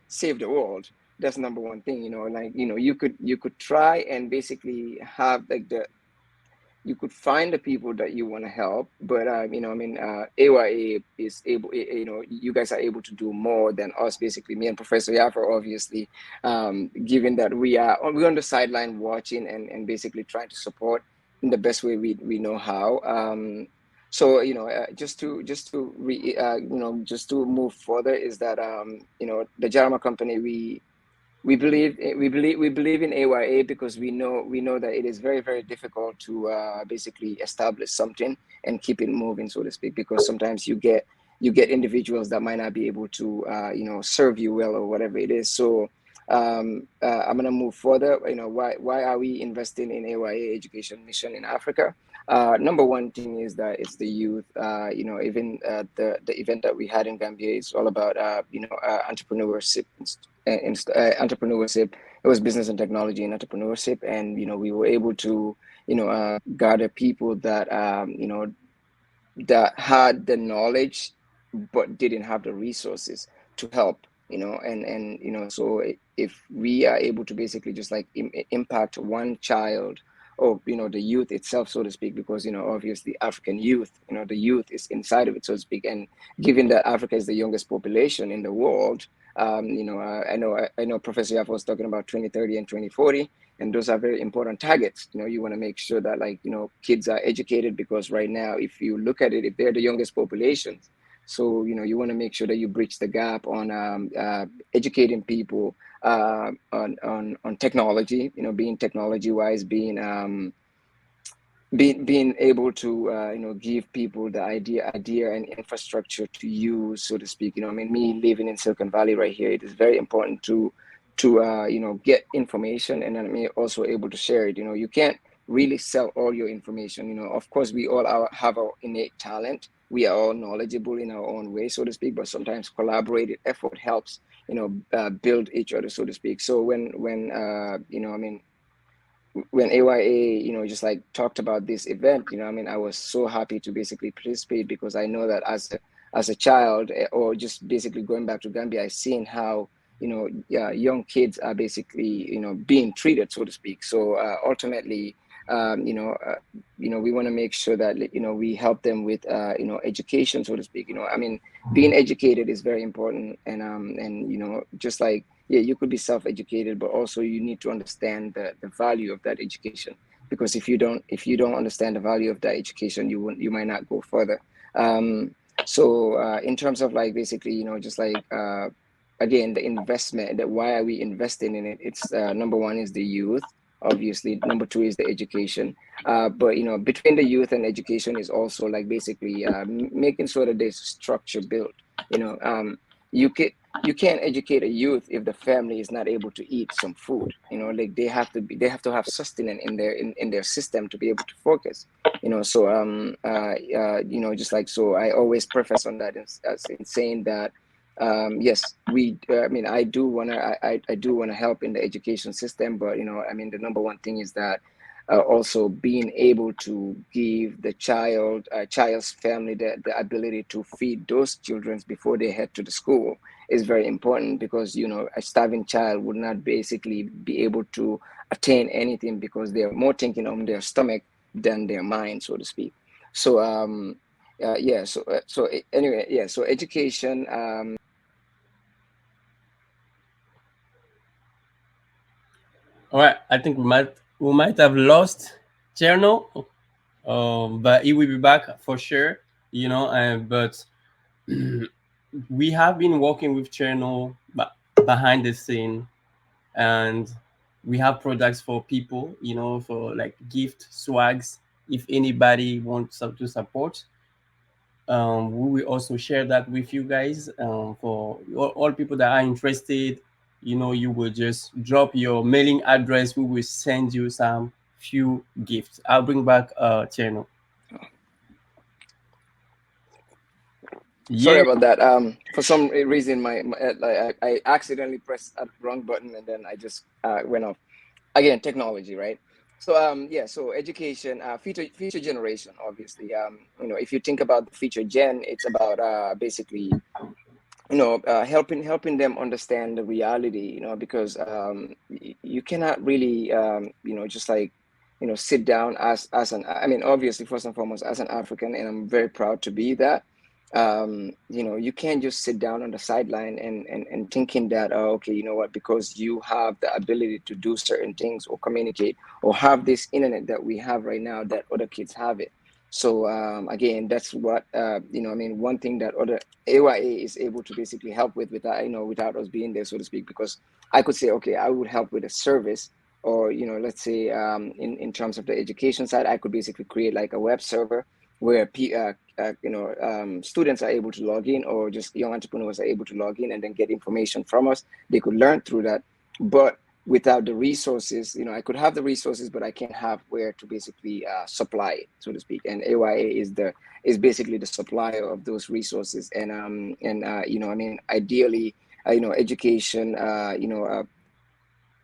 save the world. That's number one thing. Like you could try and basically have like you could find the people that you want to help, but AYA is able, you guys are able to do more than us, basically me and Professor Yaffer, obviously, given that we're on the sideline watching and basically trying to support in the best way we know how. So just to just to move further is that the Jarama company, we believe in AYA because we know that it is very, very difficult to basically establish something and keep it moving, so to speak, because sometimes you get individuals that might not be able to serve you well or whatever it is. So I'm gonna move further. Why are we investing in AYA education mission in Africa? Number one thing is that it's the youth. Even the event that we had in Gambia is all about entrepreneurship. Entrepreneurship. It was business and technology and entrepreneurship, and we were able to gather people that that had the knowledge but didn't have the resources to help. So if we are able to basically just like impact one child, or the youth itself, so to speak, because obviously African youth, the youth is inside of it, so to speak. And given that Africa is the youngest population in the world, I know Professor Yaffa was talking about 2030 and 2040, and those are very important targets. You want to make sure that kids are educated, because right now, if you look at it, if they're the youngest populations, so you want to make sure that you bridge the gap on educating people on technology, being technology wise, being able to give people the idea and infrastructure to use, so to speak. I mean, me living in Silicon Valley right here, it is very important to get information, and then I'm also able to share it. You can't really sell all your information. Of course, we all have our innate talent. We are all knowledgeable in our own way, so to speak, but sometimes collaborated effort helps build each other, so to speak. So when AYA, just like talked about this event, I was so happy to basically participate, because I know that as a child, or just basically going back to Gambia, I seen how, young kids are basically, being treated, so to speak. So ultimately, we want to make sure that, we help them with, education, so to speak. I mean, being educated is very important. And just like, yeah, you could be self-educated, but also you need to understand the value of that education, because if you don't understand the value of that education, you might not go further. So in terms of like basically, just like again, the investment, that why are we investing in it? It's number one is the youth, obviously. Number two is the education. But between the youth and education is also like basically making sure that there's structure built. You can you can't educate a youth if the family is not able to eat some food. Like they have to have sustenance in their system to be able to focus. So just like, so I always preface on that as in saying that yes, I do want to help in the education system, but the number one thing is that also being able to give the child's family the ability to feed those children before they head to the school is very important, because a starving child would not basically be able to attain anything, because they're more thinking on their stomach than their mind, so to speak. So yeah, so anyway, yeah, so education. All right, I think we might have lost Cherno, but he will be back for sure. But we have been working with Cherno behind the scene, and we have products for people, for like gift swags. If anybody wants to support, we will also share that with you guys. For all people that are interested, you will just drop your mailing address. We will send you some few gifts. I'll bring back channel. Sorry Yeah. about that. For some reason, I accidentally pressed a wrong button, and then I just went off. Again, technology, right? So yeah, so education, future generation, obviously. If you think about the future gen, it's about basically helping them understand the reality, because you cannot really just like sit down as an, I mean, obviously, first and foremost, as an African, and I'm very proud to be that. You can't just sit down on the sideline and thinking that, oh, okay, you know what, because you have the ability to do certain things or communicate or have this internet that we have right now, that other kids have it. So again, that's what I mean. One thing that other AYA is able to basically help with, without without us being there, so to speak, because I could say, okay, I would help with a service, or let's say in terms of the education side, I could basically create like a web server where students are able to log in, or just young entrepreneurs are able to log in and then get information from us. They could learn through that, but without the resources, I could have the resources, but I can't have where to basically supply it, so to speak. And AYA is basically the supplier of those resources. And I mean, ideally, education,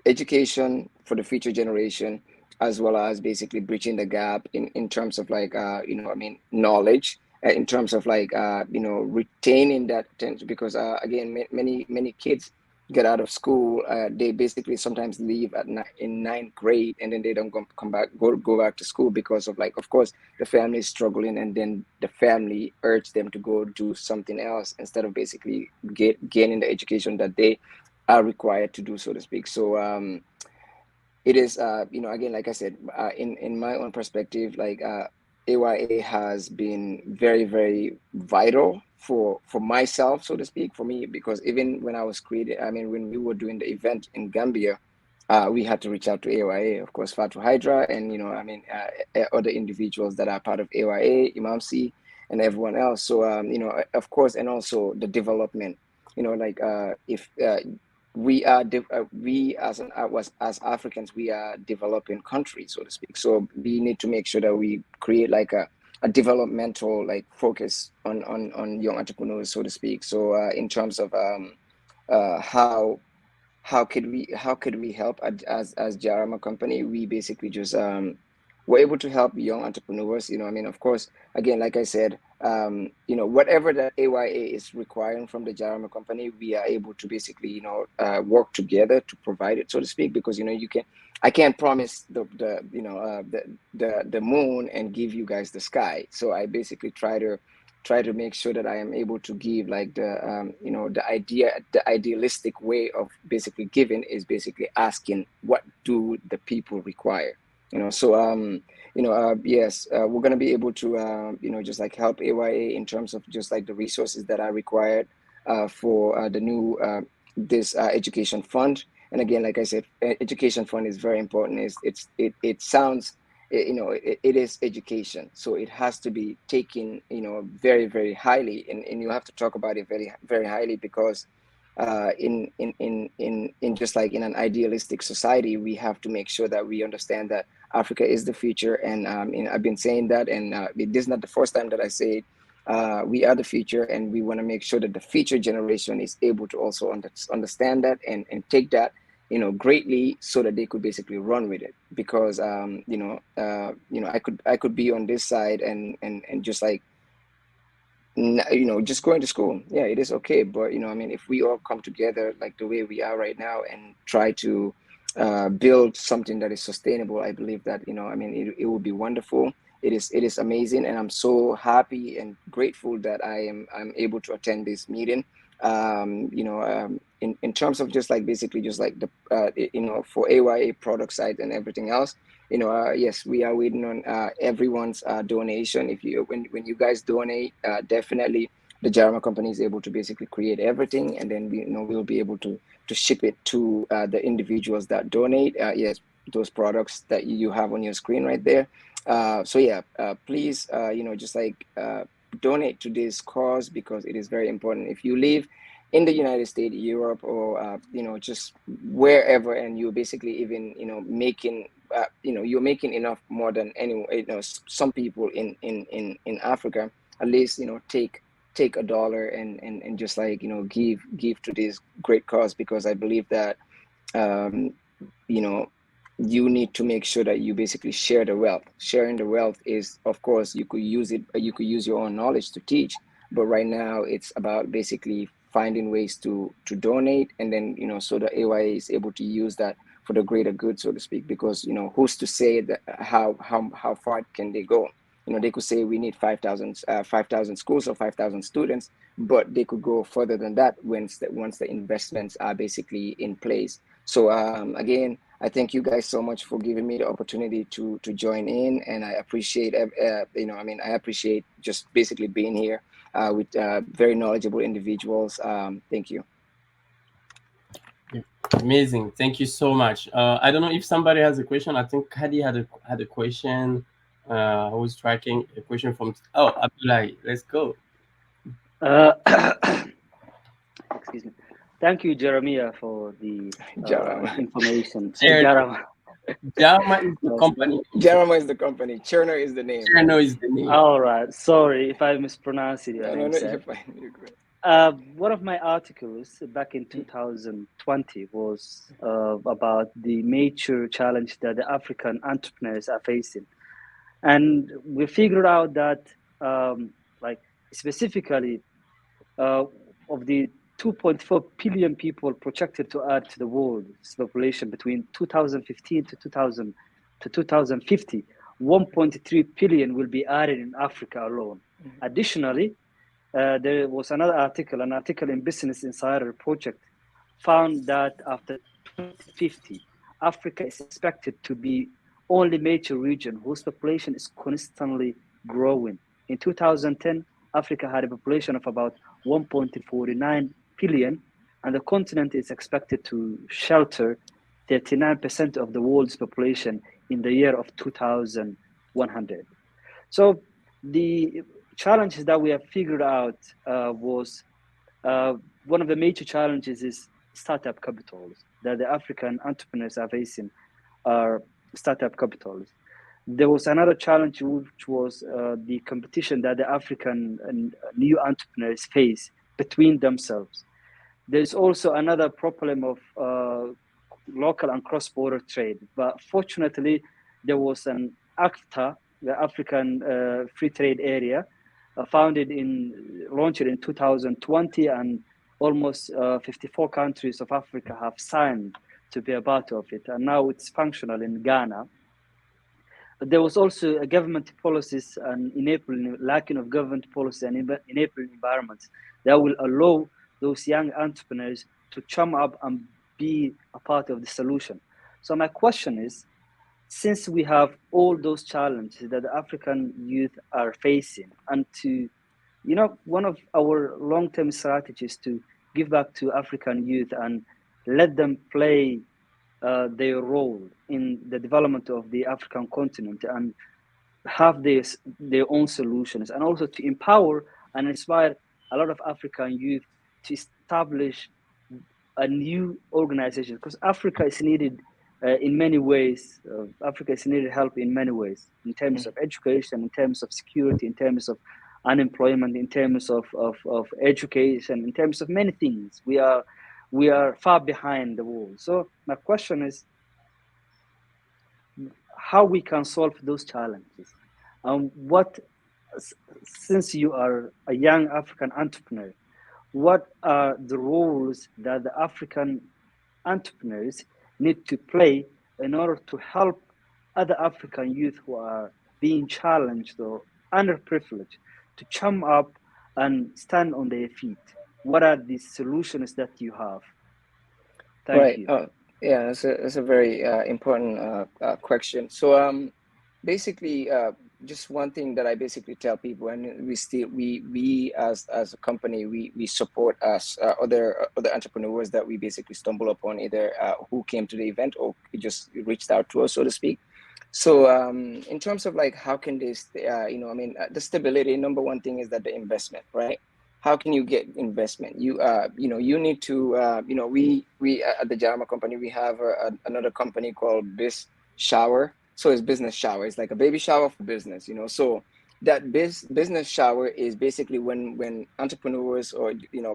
education for the future generation, as well as basically bridging the gap in terms of like I mean, knowledge, in terms of like retaining that attention, because again, many kids get out of school, they basically sometimes leave in ninth grade, and then they don't go back to school, because of, like, of course, the family is struggling, and then the family urge them to go do something else instead of basically gaining the education that they are required to do, so to speak. So it is again, like I said, in my own perspective, like AYA has been very, very vital for myself, so to speak, for me, because even when I was created, I mean, when we were doing the event in Gambia, we had to reach out to AYA, of course, Fatu Hydra, and I mean, other individuals that are part of AYA, Imam C, and everyone else. So of course, and also the development, like if we as Africans, we are developing countries, so to speak. So we need to make sure that we create like a developmental like focus on young entrepreneurs, so to speak. So in terms of how could we help as Jarama company, we basically just we're able to help young entrepreneurs. I mean, of course, again, like I said, whatever that AYA is requiring from the Jarama company, we are able to basically work together to provide it, so to speak, because I can't promise the moon and give you guys the sky. So I basically try to make sure that I am able to give like the idealistic way of basically giving is basically asking, what do the people require? So yes, we're going to be able to just like help AYA in terms of just like the resources that are required for the new this education fund. And again, like I said, education fund is very important. It sounds, it is education, so it has to be taken very, very highly, and you have to talk about it very, very highly, because in just like in an idealistic society, we have to make sure that we understand that Africa is the future. And I've been saying that, and this is not the first time that I say it. We are the future, and we want to make sure that the future generation is able to also understand that and take that greatly, so that they could basically run with it. Because I could be on this side and just like just going to school. Yeah, it is okay. But, I mean, if we all come together like the way we are right now and try to build something that is sustainable, I believe that, I mean, it would be wonderful. It is amazing. And I'm so happy and grateful that I'm able to attend this meeting. In terms of just like basically just like the, for AYA product side and everything else, yes, we are waiting on everyone's donation. If you when you guys donate, definitely the Jarama company is able to basically create everything, and then we'll be able to ship it to the individuals that donate. Yes, those products that you have on your screen right there. So yeah, please, just like donate to this cause, because it is very important. If you live in the United States, Europe, or just wherever, and you're basically even making you're making enough more than anyone, some people in Africa, at least take $1 and just like give to this great cause, because I believe that um, you know you need to make sure that you basically share the wealth. Sharing the wealth is, of course, you could use your own knowledge to teach, but right now it's about basically finding ways to donate, and then so the AYA is able to use that for the greater good, so to speak. Because who's to say that how far can they go? They could say we need 5,000 schools or 5,000 students, but they could go further than that once the investments are basically in place. So again, I thank you guys so much for giving me the opportunity to join in, and I appreciate I appreciate just basically being here with very knowledgeable individuals. Thank you. Amazing. Thank you so much. I don't know if somebody has a question. I think Kadi had a question. Who was tracking a question from? Oh, Abdullahi. Let's go. Excuse me. Thank you, Jeremiah, for the information. Jarama is the company. Jarama is the company. Cherno is the name. Cherno is the name. All right. Sorry if I mispronounced it. No, you're fine. You're good. One of my articles back in 2020 was about the major challenge that the African entrepreneurs are facing. And we figured out that, like, specifically of the 2.4 billion people projected to add to the world's population between 2015 to 2050, 1.3 billion will be added in Africa alone. Additionally, there was an article in Business Insider Project found that after 2050, Africa is expected to be only major region whose population is constantly growing. In 2010, Africa had a population of about 1.49 billion, and the continent is expected to shelter 39% of the world's population in the year of 2100. So the challenges that we have figured out was one of the major challenges is startup capitals that the African entrepreneurs are facing are startup capitals. There was another challenge, which was the competition that the African new entrepreneurs face between themselves. There's also another problem of local and cross-border trade. But fortunately, there was an ACTA, the African Free Trade Area, launched in 2020, and almost 54 countries of Africa have signed to be a part of it. And now it's functional in Ghana. But there was also a government policies and lacking of government policy and enabling environments that will allow those young entrepreneurs to chum up and be a part of the solution. So my question is, since we have all those challenges that the African youth are facing, and to, one of our long-term strategies to give back to African youth and let them play their role in the development of the African continent and have their own solutions, and also to empower and inspire a lot of African youth to establish a new organization, because Africa is needed in many ways. Africa is needed help in many ways, in terms of education, in terms of security, in terms of unemployment, in terms of education, in terms of many things. We are far behind the world. So my question is, how we can solve those challenges, and what since you are a young African entrepreneur, what are the roles that the African entrepreneurs need to play in order to help other African youth who are being challenged or underprivileged to chum up and stand on their feet? What are the solutions that you have? Thank Right. you. Yeah, that's a very important question. So, basically, just one thing that I basically tell people, and we as a company, we support us other entrepreneurs that we basically stumble upon, either who came to the event or just reached out to us, so to speak. So, in terms of like how can this, the stability. Number one thing is that the investment, right? How can you get investment? You need to, we at the Jarama company, we have another company called Biz Shower. So it's business shower. It's like a baby shower for business, So that business shower is basically when entrepreneurs or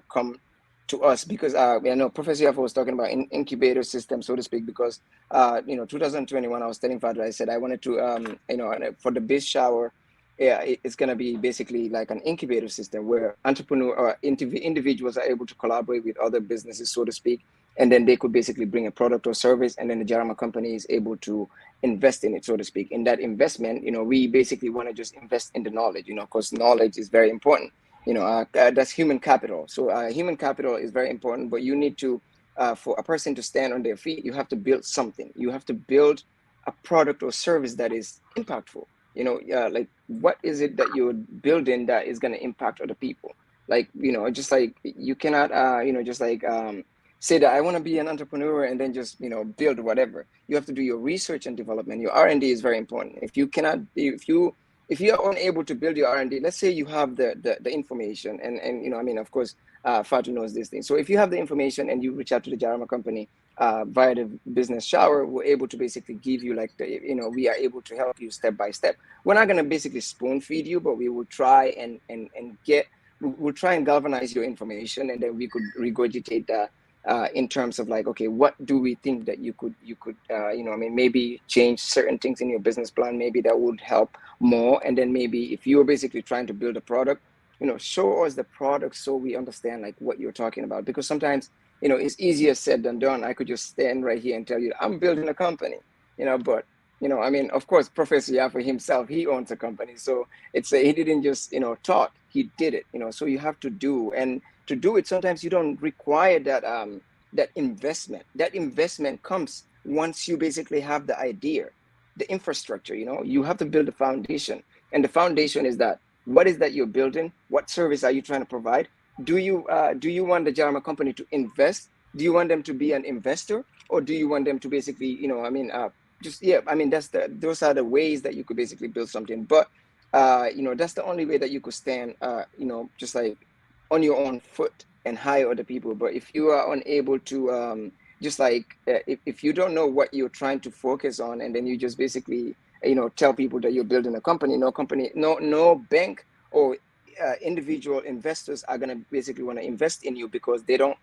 come to us, because I know Professor Yafo was talking about incubator system, so to speak, because 2021 I was telling Fadra, I said I wanted to for the Biz Shower. Yeah, it's going to be basically like an incubator system where entrepreneur or individuals are able to collaborate with other businesses, so to speak, and then they could basically bring a product or service, and then the Jarama company is able to invest in it, so to speak. In that investment, we basically want to just invest in the knowledge, because knowledge is very important. That's human capital. So human capital is very important, but you need to, for a person to stand on their feet, you have to build something. You have to build a product or service that is impactful. Like what is it that you're building that is going to impact other people? Like, just like you cannot, just like say that I want to be an entrepreneur and then just, build whatever. You have to do your research and development. Your R&D is very important. If you are unable to build your R&D, let's say you have the information and of course, Fatu knows this thing. So if you have the information and you reach out to the Jarama company, via the business shower, we're able to basically give you like we are able to help you step by step. We're not going to basically spoon feed you, but we will try and we'll try and galvanize your information, and then we could regurgitate that in terms of like, okay, what do we think that you could maybe change certain things in your business plan, maybe that would help more. And then maybe if you're basically trying to build a product, show us the product so we understand like what you're talking about, because sometimes it's easier said than done. I could just stand right here and tell you I'm building a company, but of course, Professor Yafa himself, he owns a company. So he didn't just, talk, he did it, so you have to do, and to do it, sometimes you don't require that, that investment. That investment comes once you basically have the idea, the infrastructure, you have to build a foundation. And the foundation is that, what is that you're building? What service are you trying to provide? Do you want the Jarama company to invest? Do you want them to be an investor, or do you want them to basically, those are the ways that you could basically build something. But that's the only way that you could stand, just like on your own foot and hire other people. But if you are unable to, if you don't know what you're trying to focus on, and then you just basically, tell people that you're building a company, no bank or individual investors are going to basically want to invest in you, because they don't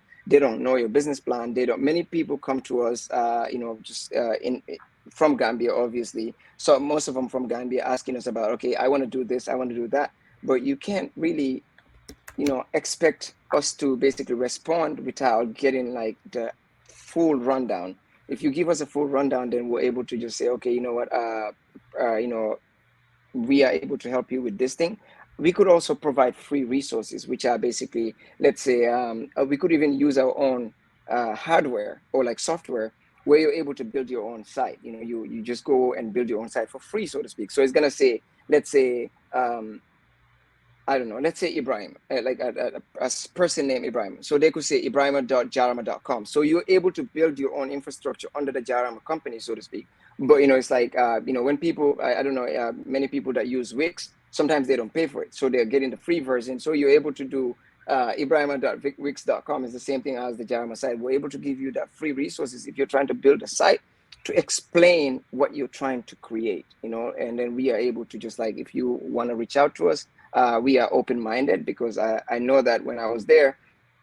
know your business plan. Many people come to us, from Gambia, obviously. So most of them from Gambia asking us about, okay, I want to do this, I want to do that. But you can't really, expect us to basically respond without getting like the full rundown. If you give us a full rundown, then we're able to just say, okay, you know what, we are able to help you with this thing. We could also provide free resources, which are basically, let's say, we could even use our own hardware or like software, where you're able to build your own site. You just go and build your own site for free, so to speak. So it's gonna say, let's say, I don't know, let's say Ibrahim, like a person named Ibrahim. So they could say ibrahima.jarama.com. So you're able to build your own infrastructure under the Jarama company, so to speak. But, it's like, when people, I don't know, many people that use Wix, sometimes they don't pay for it. So they're getting the free version. So you're able to do ibrahima.wix.com is the same thing as the Jarama site. We're able to give you that free resources if you're trying to build a site to explain what you're trying to create, and then we are able to just like, if you want to reach out to us, we are open-minded, because I know that when I was there,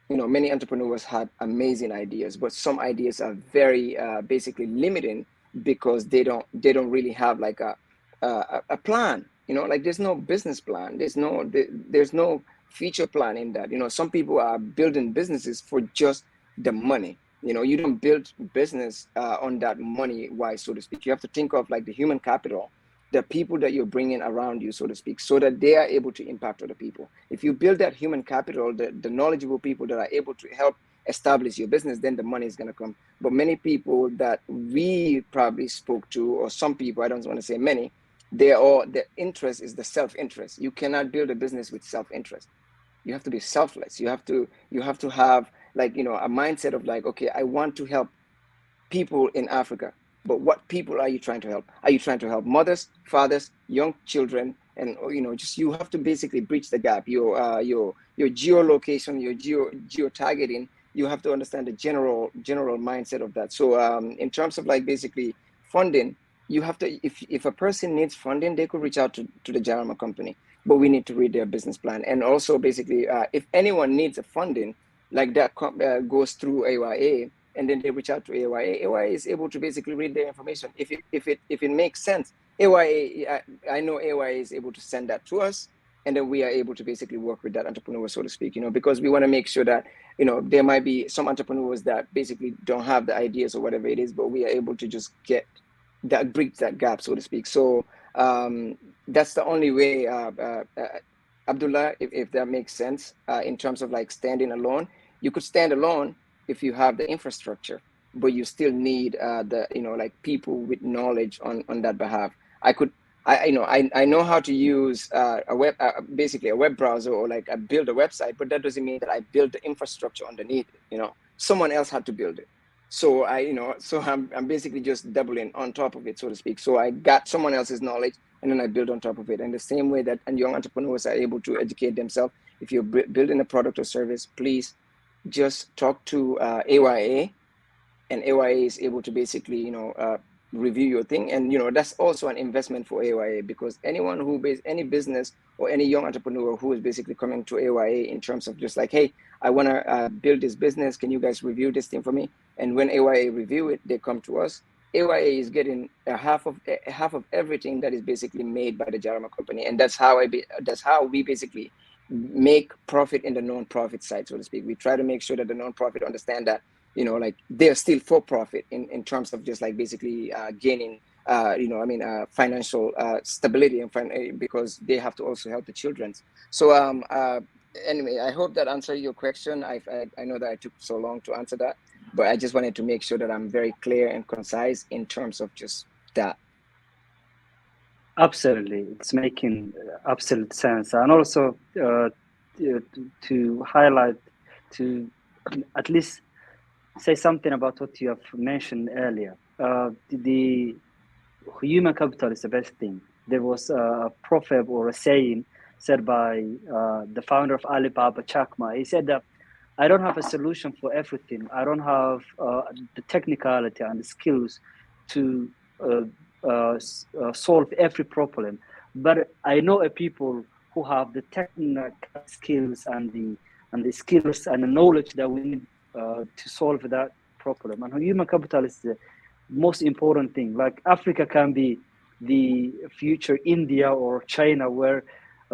many entrepreneurs had amazing ideas, but some ideas are very basically limiting, because they don't really have like a plan. like there's no business plan. There's no future plan in that. Some people are building businesses for just the money. You don't build business on that money wise, so to speak. You have to think of like the human capital, the people that you're bringing around you, so to speak, so that they are able to impact other people. If you build that human capital, the knowledgeable people that are able to help establish your business, then the money is going to come. But many people that we probably spoke to, or some people, I don't want to say many, their interest is the self-interest. You cannot build a business with self-interest. You have to be selfless. You have to have like a mindset of like, okay, I want to help people in Africa. But what people are you trying to help? Are you trying to help mothers, fathers, young children, and just you have to basically bridge the gap. Your geolocation, your geo targeting. You have to understand the general mindset of that. So in terms of like basically funding, you have to if a person needs funding, they could reach out to the Jarama company. But we need to read their business plan, and also basically if anyone needs a funding like that goes through AYA, and then they reach out to AYA. AYA is able to basically read their information. If it makes sense, AYA, I know AYA is able to send that to us, and then we are able to basically work with that entrepreneur, so to speak, because we want to make sure that, there might be some entrepreneurs that basically don't have the ideas or whatever it is, but we are able to just get that, bridge that gap, so to speak. So that's the only way, Abdullah, if that makes sense, in terms of like standing alone. You could stand alone if you have the infrastructure, but you still need the like people with knowledge on that behalf. I know how to use a web, basically a web browser, or like I build a website, but that doesn't mean that I build the infrastructure underneath it. Someone else had to build it. So I'm basically just doubling on top of it, so to speak. So I got someone else's knowledge, and then I build on top of it. And the same way that young entrepreneurs are able to educate themselves, if you're building a product or service, please just talk to AYA, and AYA is able to basically, review your thing. And, that's also an investment for AYA, because anyone any business or any young entrepreneur who is basically coming to AYA in terms of just like, hey, I want to build this business. Can you guys review this thing for me? And when AYA review it, they come to us. AYA is getting half of everything that is basically made by the Jarama company. And that's how we basically make profit in the non-profit side, so to speak. We try to make sure that the non-profit understand that, like they're still for profit in terms of just like basically gaining, financial stability, and because they have to also help the children. So anyway, I hope that answered your question. I know that I took so long to answer that, but I just wanted to make sure that I'm very clear and concise in terms of just that. Absolutely, it's making absolute sense. And also to highlight, to at least say something about what you have mentioned earlier. The human capital is the best thing. There was a proverb or a saying said by the founder of Alibaba, Jack Ma. He said that I don't have a solution for everything. I don't have the technicality and the skills to solve every problem, but I know a people who have the technical skills and the skills and the knowledge that we need to solve that problem. And human capital is the most important thing. Like Africa can be the future India or China, where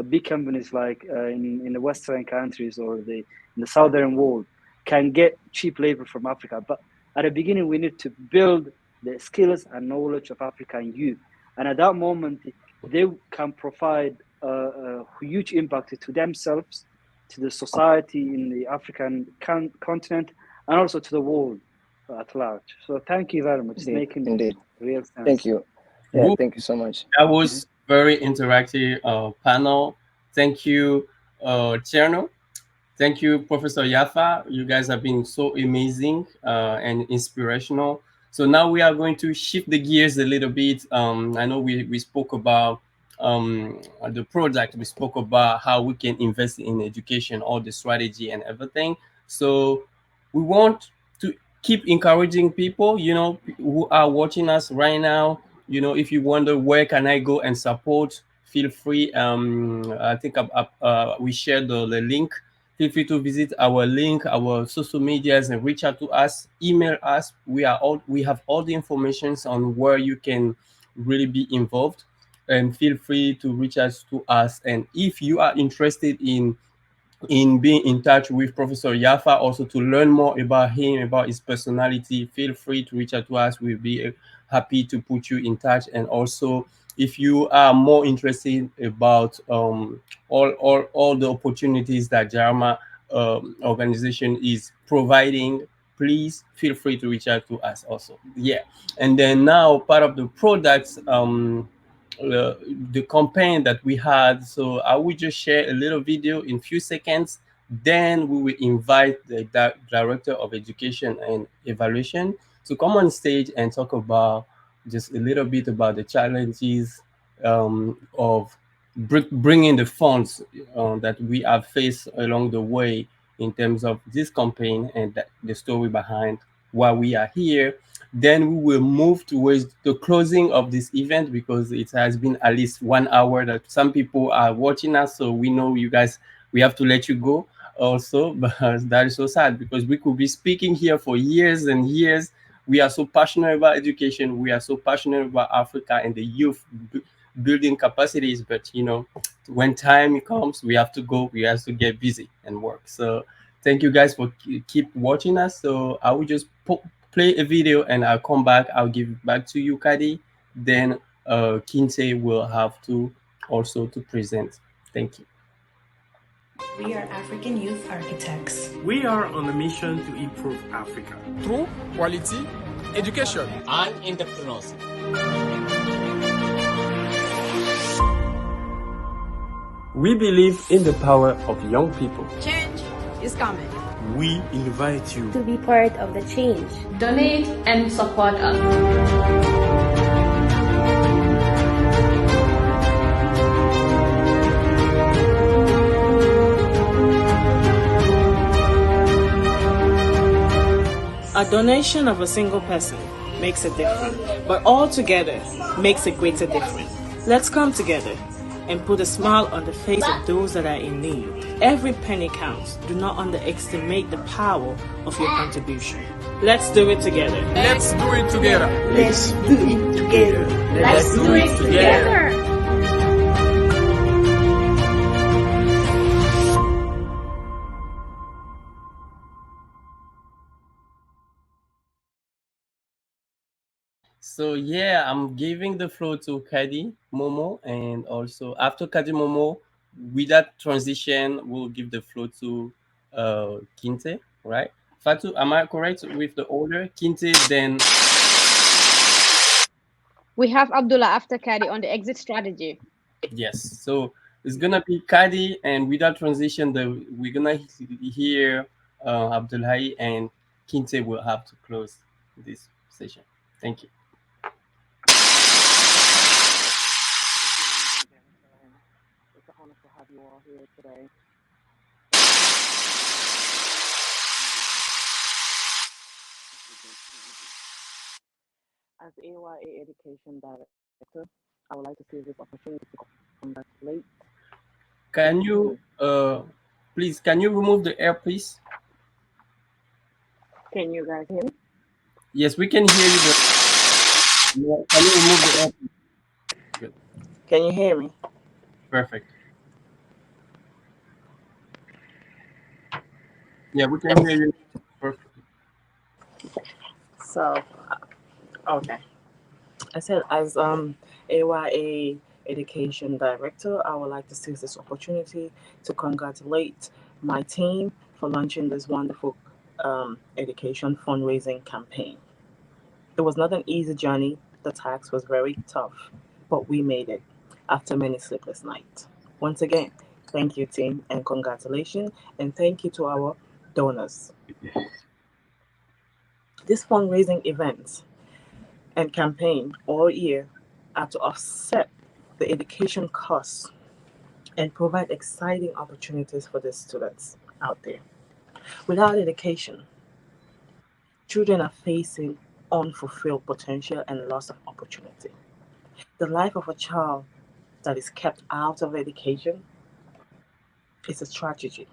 big companies like in the Western countries or in the Southern world can get cheap labor from Africa. But at the beginning, we need to build the skills and knowledge of African youth. And at that moment, they can provide a huge impact to themselves, to the society in the African continent, and also to the world at large. So thank you very much. It's making real sense. Thank you. Yeah, thank you so much. That was very interactive panel. Thank you, Cherno. Thank you, Professor Yafa. You guys have been so amazing and inspirational. So now we are going to shift the gears a little bit. I know we spoke about the project. We spoke about how we can invest in education, all the strategy and everything. So we want to keep encouraging people, who are watching us right now. If you wonder where can I go and support, feel free. I think we shared the link. Feel free to visit our link, our social medias, and reach out to us. Email us. We have all the informations on where you can really be involved. and feel free to reach out to us. And if you are interested in being in touch with Professor Yafa, also to learn more about him, about his personality, feel free to reach out to us. We'll be happy to put you in touch. And also, if you are more interested about all the opportunities that JARMA organization is providing, please feel free to reach out to us also. Yeah. And then now part of the products, uh, the campaign that we had. So I will just share a little video in few seconds. Then we will invite the director of education and evaluation to come on stage and talk about just a little bit about the challenges of bringing the funds that we have faced along the way in terms of this campaign and the story behind why we are here. Then we will move towards the closing of this event because it has been at least 1 hour that some people are watching us. So we know you guys, we have to let you go also. But that is so sad because we could be speaking here for years and years. We are so passionate about education. We are so passionate about Africa and the youth building capacities. But when time comes, we have to go. We have to get busy and work. So thank you guys for keep watching us. So I will just play a video and I'll come back. I'll give it back to you, Kadi. Then Kinte will have to also to present. Thank you. We are African Youth Architects. We are on a mission to improve Africa through quality education and entrepreneurship. We believe in the power of young people. Change is coming. We invite you to be part of the change. Donate and support us. A donation of a single person makes a difference, but all together makes a greater difference. Let's come together and put a smile on the face of those that are in need. Every penny counts. Do not underestimate the power of your contribution. Let's do it together. Let's do it together. Let's do it together. Let's do it together. So yeah, I'm giving the floor to Kadi Momo, and also after Kadi Momo, with that transition, we'll give the floor to Kinte, right? Fatu, am I correct with the order? Kinte, then We have Abdullah after Kadi on the exit strategy. yes. So it's gonna be Kadi, and with that transition, we're gonna hear Abdullahi, and Kinte will have to close this session. Thank you. It's an honor to have you all here today. As AYA Education Director, I would like to seize this opportunity to congratulate. Can you please can you remove the air, please? Can you guys hear me? Yes, we can hear you. But can you remove the air? Good. Can you hear me? Perfect. Yeah, we can hear you. Perfect. So, okay. I said, as AYA Education Director, I would like to seize this opportunity to congratulate my team for launching this wonderful education fundraising campaign. It was not an easy journey. The task was very tough, but we made it after many sleepless nights. Once again, thank you, team, and congratulations, and thank you to our donors. This fundraising event and campaign all year are to offset the education costs and provide exciting opportunities for the students out there. Without education, children are facing unfulfilled potential and loss of opportunity. The life of a child that is kept out of education is a tragedy.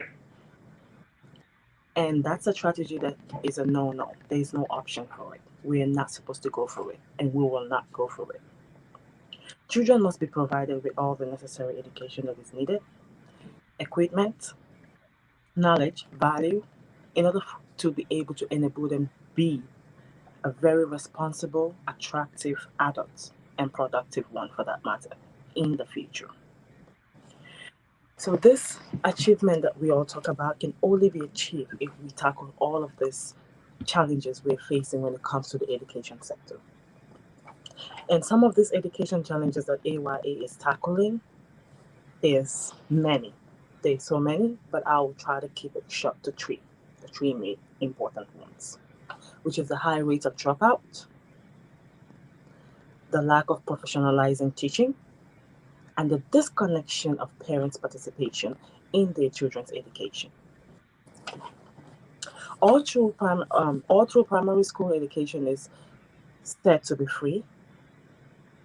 And that's a tragedy that is a no-no. There is no option for it. We are not supposed to go for it, and we will not go for it. Children must be provided with all the necessary education that is needed, equipment, knowledge, value, in order to be able to enable them be a very responsible, attractive adult and productive one for that matter in the future. So this achievement that we all talk about can only be achieved if we tackle all of these challenges we're facing when it comes to the education sector. And some of these education challenges that AYA is tackling is many. There's so many, but I'll try to keep it short to three, the three main important ones, which is the high rate of dropout, the lack of professionalizing teaching, and the disconnection of parents' participation in their children's education. All through primary school education is said to be free,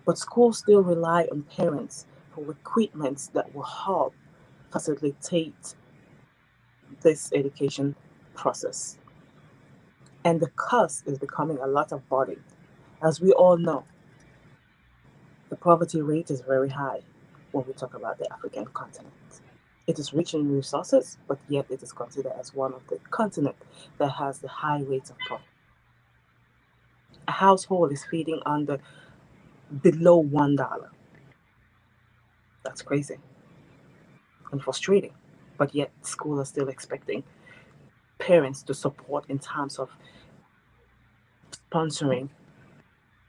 but schools still rely on parents for equipment that will help facilitate this education process. And the cost is becoming a lot of burden. As we all know, the poverty rate is very high when we talk about the African continent. It is rich in resources, but yet it is considered as one of the continents that has the high rates of poverty. A household is feeding under below $1. That's crazy and frustrating. But yet schools are still expecting parents to support in terms of sponsoring,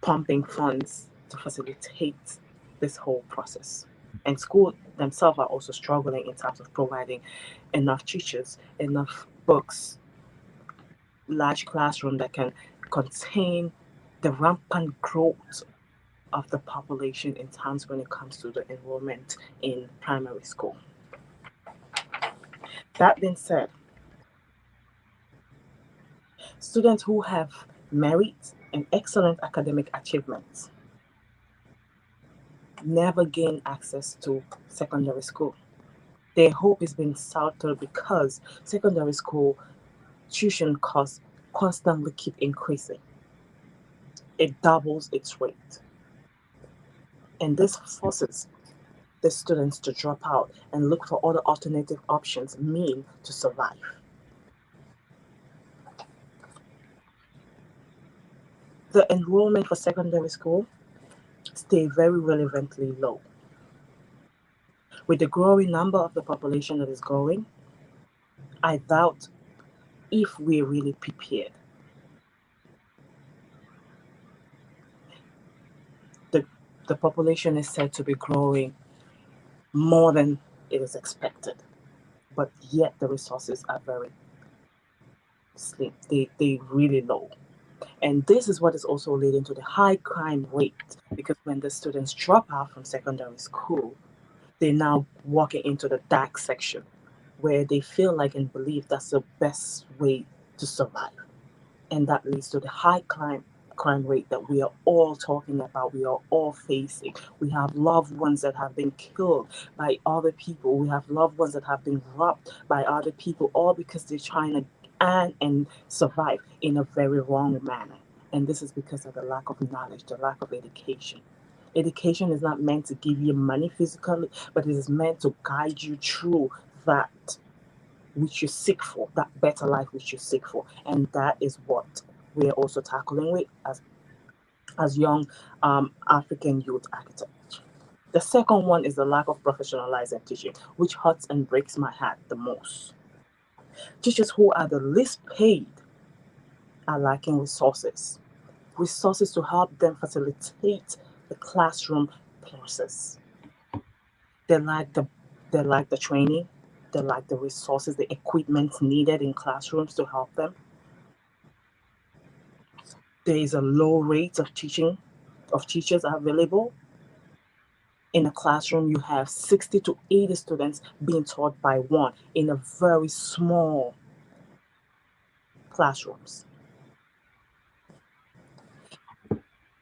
pumping funds to facilitate this whole process. And schools themselves are also struggling in terms of providing enough teachers, enough books, large classroom that can contain the rampant growth of the population in terms when it comes to the enrollment in primary school. That being said, students who have merit and excellent academic achievements never gain access to secondary school. Their hope is being soured because secondary school tuition costs constantly keep increasing. It doubles its rate. And this forces the students to drop out and look for other alternative options mean to survive. The enrollment for secondary school stay very relevantly low. With the growing number of the population that is growing, I doubt if we're really prepared. The, the population is said to be growing more than it is expected, but yet the resources are very slim. They really low. And this is what is also leading to the high crime rate because when the students drop out from secondary school, they're now walking into the dark section where they feel like and believe that's the best way to survive. And that leads to the high crime rate that we are all talking about, we are all facing. We have loved ones that have been killed by other people. We have loved ones that have been robbed by other people, all because they're trying to earn and survive in a very wrong manner. And this is because of the lack of knowledge, the lack of education. Education is not meant to give you money physically, but it is meant to guide you through that which you seek for, that better life which you seek for. And that is what we're also tackling with as young African youth architects. The second one is the lack of professionalizing teaching, which hurts and breaks my heart the most. Teachers who are the least paid are lacking resources to help them facilitate the classroom process. They lack the training, they lack the resources, the equipment needed in classrooms to help them. There is a low rate of teachers available. In a classroom, you have 60 to 80 students being taught by one in a very small classrooms.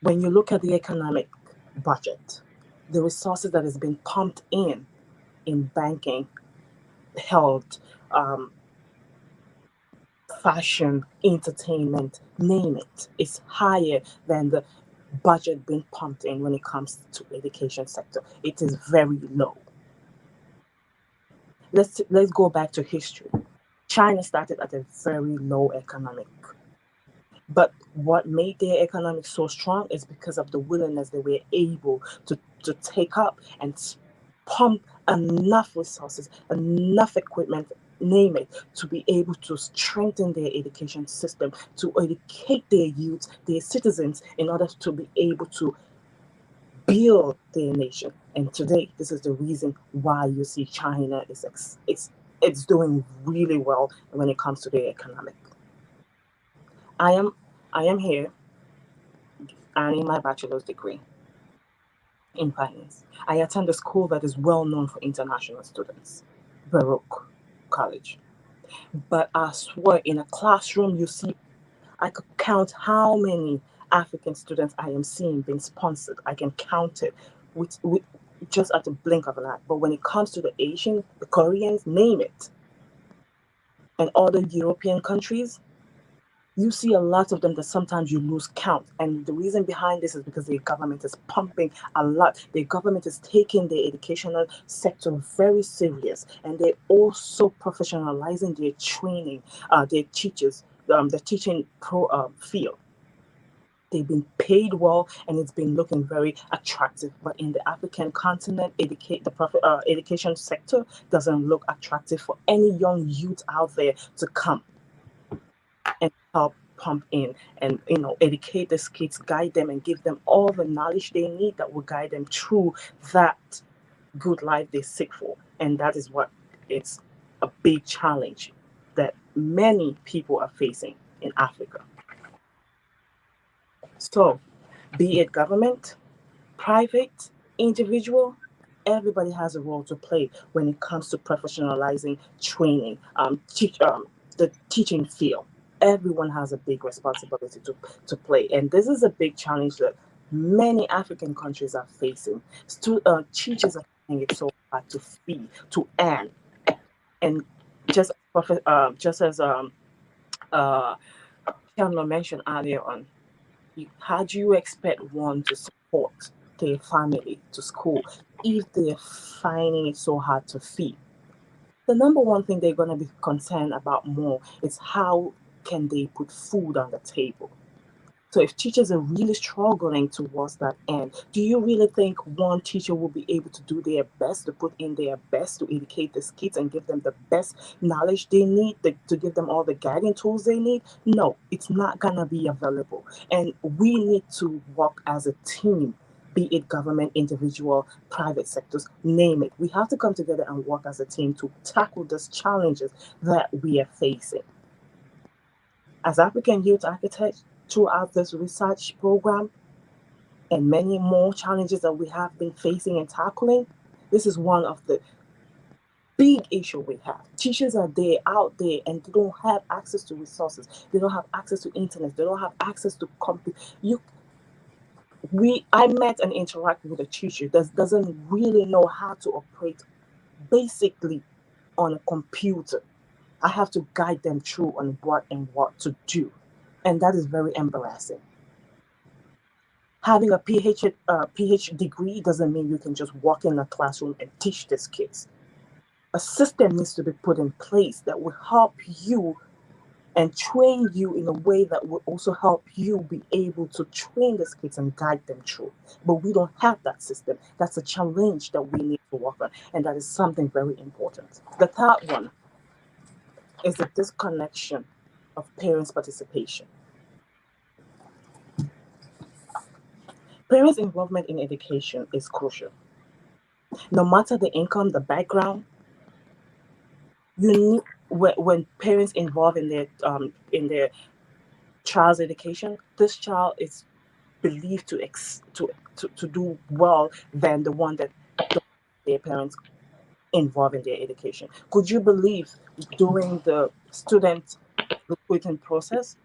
When you look at the economic budget, the resources that has been pumped in banking, health, fashion, entertainment, name it, is higher than the budget being pumped in when it comes to education sector. It is very low. Let's go back to history. China started at a very low economic, but what made their economic so strong is because of the willingness they were able to take up and pump enough resources, enough equipment, name it, to be able to strengthen their education system, to educate their youth, their citizens, in order to be able to build their nation. And today, this is the reason why you see China it's doing really well when it comes to their economic. I am I am here earning my bachelor's degree in finance. I attend a school that is well known for international students, Baruch College. But I swear, in a classroom, you see, I could count how many African students I am seeing being sponsored. I can count it with just at the blink of an eye. But when it comes to the Asian, the Koreans, name it, and other European countries, you see a lot of them that sometimes you lose count. And the reason behind this is because the government is pumping a lot. The government is taking the educational sector very serious, and they're also professionalizing their training, their teachers, the teaching field. They've been paid well, and it's been looking very attractive. But in the African continent, education sector doesn't look attractive for any young youth out there to come and help pump in and educate these kids, guide them, and give them all the knowledge they need that will guide them through that good life they seek for. And that is what it's a big challenge that many people are facing in Africa. So, be it government, private, individual, everybody has a role to play when it comes to professionalizing training, the teaching field. Everyone has a big responsibility to play. And this is a big challenge that many African countries are facing. Teachers are finding it so hard to feed, to earn. And just as uh, Kelma mentioned earlier on, how do you expect one to support their family to school if they're finding it so hard to feed? The number one thing they're going to be concerned about more is how can they put food on the table. So if teachers are really struggling towards that end, do you really think one teacher will be able to do their best, to put in their best to educate the kids and give them the best knowledge they need, to give them all the guiding tools they need? No, it's not going to be available. And we need to work as a team, be it government, individual, private sectors, name it. We have to come together and work as a team to tackle these challenges that we are facing. As African youth architects, throughout this research program and many more challenges that we have been facing and tackling, this is one of the big issue we have. Teachers are there, out there, and they don't have access to resources. They don't have access to internet. They don't have access to I met and interact with a teacher that doesn't really know how to operate basically on a computer. I have to guide them through on what to do. And that is very embarrassing. Having a PhD degree doesn't mean you can just walk in a classroom and teach these kids. A system needs to be put in place that will help you and train you in a way that will also help you be able to train these kids and guide them through. But we don't have that system. That's a challenge that we need to work on, and that is something very important. The third one is the disconnection of parents' participation. Parents' involvement in education is crucial. No matter the income, the background, you need when parents involved in their child's education, this child is believed to do well than the one that don't have their parents involved in their education. Could you believe during the student recruiting process,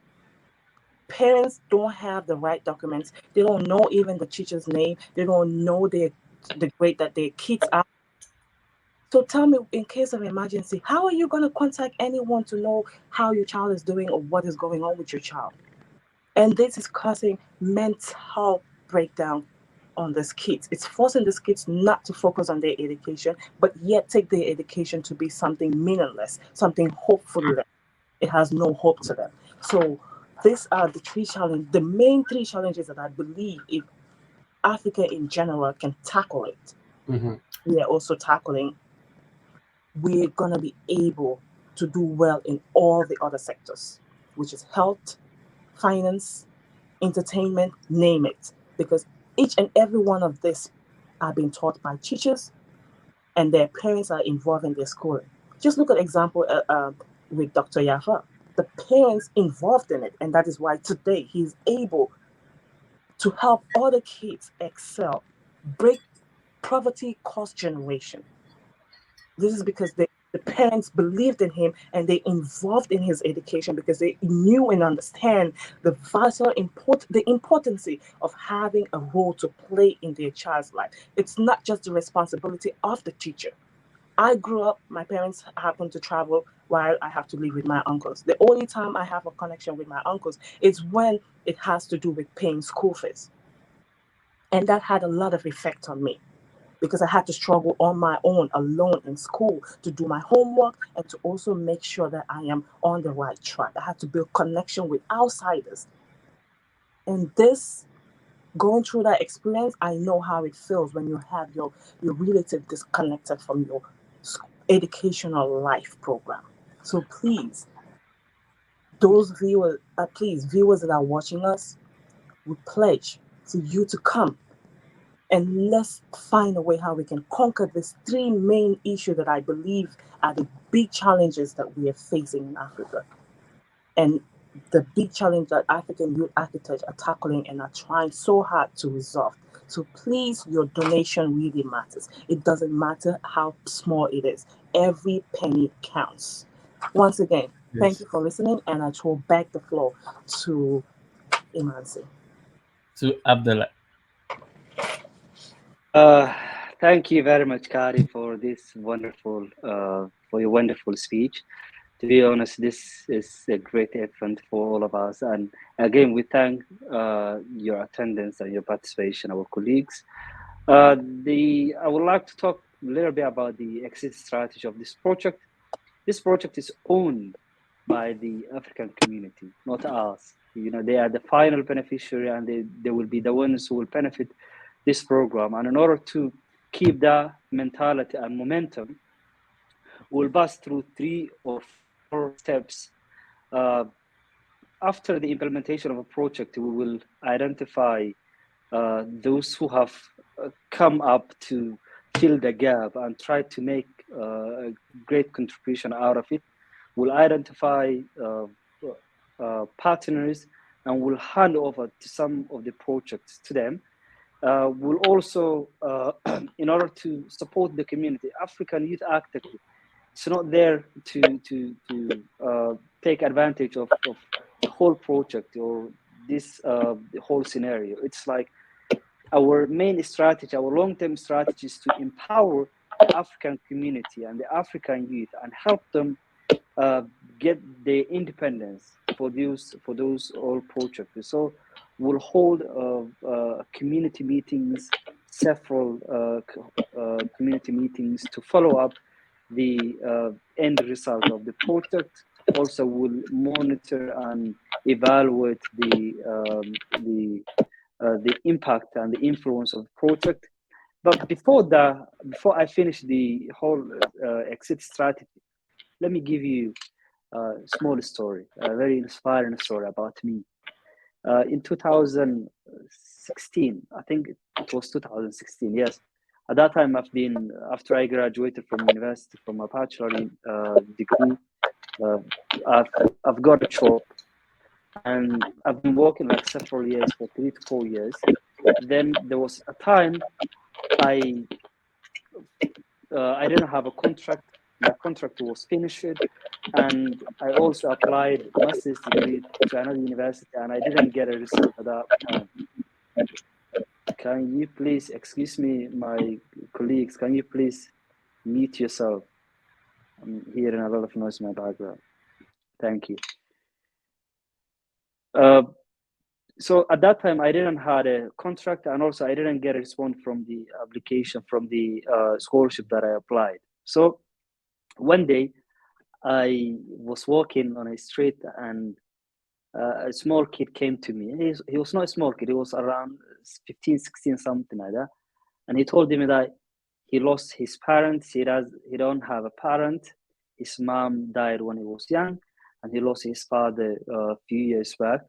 parents don't have the right documents. They don't know even the teacher's name. They don't know the grade that their kids are. So tell me, in case of emergency, how are you going to contact anyone to know how your child is doing or what is going on with your child? And this is causing mental breakdown on these kids. It's forcing these kids not to focus on their education, but yet take their education to be something meaningless, something hopeful. It has no hope to them. So these are the three challenges, the main three challenges that I believe if Africa in general can tackle it, we are also tackling, we're going to be able to do well in all the other sectors, which is health, finance, entertainment, name it. Because each and every one of this are being taught by teachers and their parents are involved in their schooling. Just look at example with Dr. Yafa. The parents involved in it, and that is why today he's able to help other kids excel, break poverty cost generation. This is because the parents believed in him and they involved in his education because they knew and understand the the importance of having a role to play in their child's life. It's not just the responsibility of the teacher. I grew up, my parents happened to travel while I have to live with my uncles. The only time I have a connection with my uncles is when it has to do with paying school fees. And that had a lot of effect on me because I had to struggle on my own, alone in school, to do my homework and to also make sure that I am on the right track. I had to build connection with outsiders. And this, going through that experience, I know how it feels when you have your relative disconnected from your educational life program. So please, those viewers, viewers that are watching us, we pledge for you to come and let's find a way how we can conquer these three main issues that I believe are the big challenges that we are facing in Africa. And the big challenge that African youth architects are tackling and are trying so hard to resolve. So please, your donation really matters. It doesn't matter how small it is. Every penny counts. Once again, thank you for listening, and I throw back the floor to Imansi. To Abdullah. Thank you very much, Kari, for this wonderful, for your wonderful speech. To be honest, this is a great event for all of us. And again, we thank your attendance and your participation, our colleagues. I would like to talk a little bit about the exit strategy of this project. This project is owned by the African community, not us. You know, they are the final beneficiary, and they will be the ones who will benefit this program. And in order to keep that mentality and momentum, we'll pass through 3 or 4 steps. After the implementation of a project, we will identify those who have come up to fill the gap and try to make a great contribution out of it. We'll identify partners and we'll hand over to some of the projects to them. We'll also, in order to support the community, African Youth Architecture, it's not there to take advantage of the whole project or this the whole scenario. It's like our main strategy, our long-term strategy is to empower the African community and the African youth and help them get their independence for those all projects. So we'll hold community meetings, several community meetings to follow up the end result of the project. Also, we'll monitor and evaluate the impact and the influence of the project. But before I finish the whole exit strategy, let me give you a small story, a very inspiring story about me. In 2016, I think it was 2016, yes. At that time, after I graduated from university, from a bachelor degree, I've got a job, and I've been working like several years, for 3 to 4 years. Then there was a time I didn't have a contract. My contract was finished, and I also applied master's degree to another university, and I didn't get a result at that time. Can you please, excuse me, my colleagues, can you please mute yourself? I'm hearing a lot of noise in my background. Thank you. So at that time, I didn't had a contract, and also I didn't get a response from the application from the scholarship that I applied. So one day I was walking on a street, and a small kid came to me. He was not a small kid, he was around 15, 16, something like that. And he told me that he lost his parents. He don't have a parent. His mom died when he was young, and he lost his father a few years back.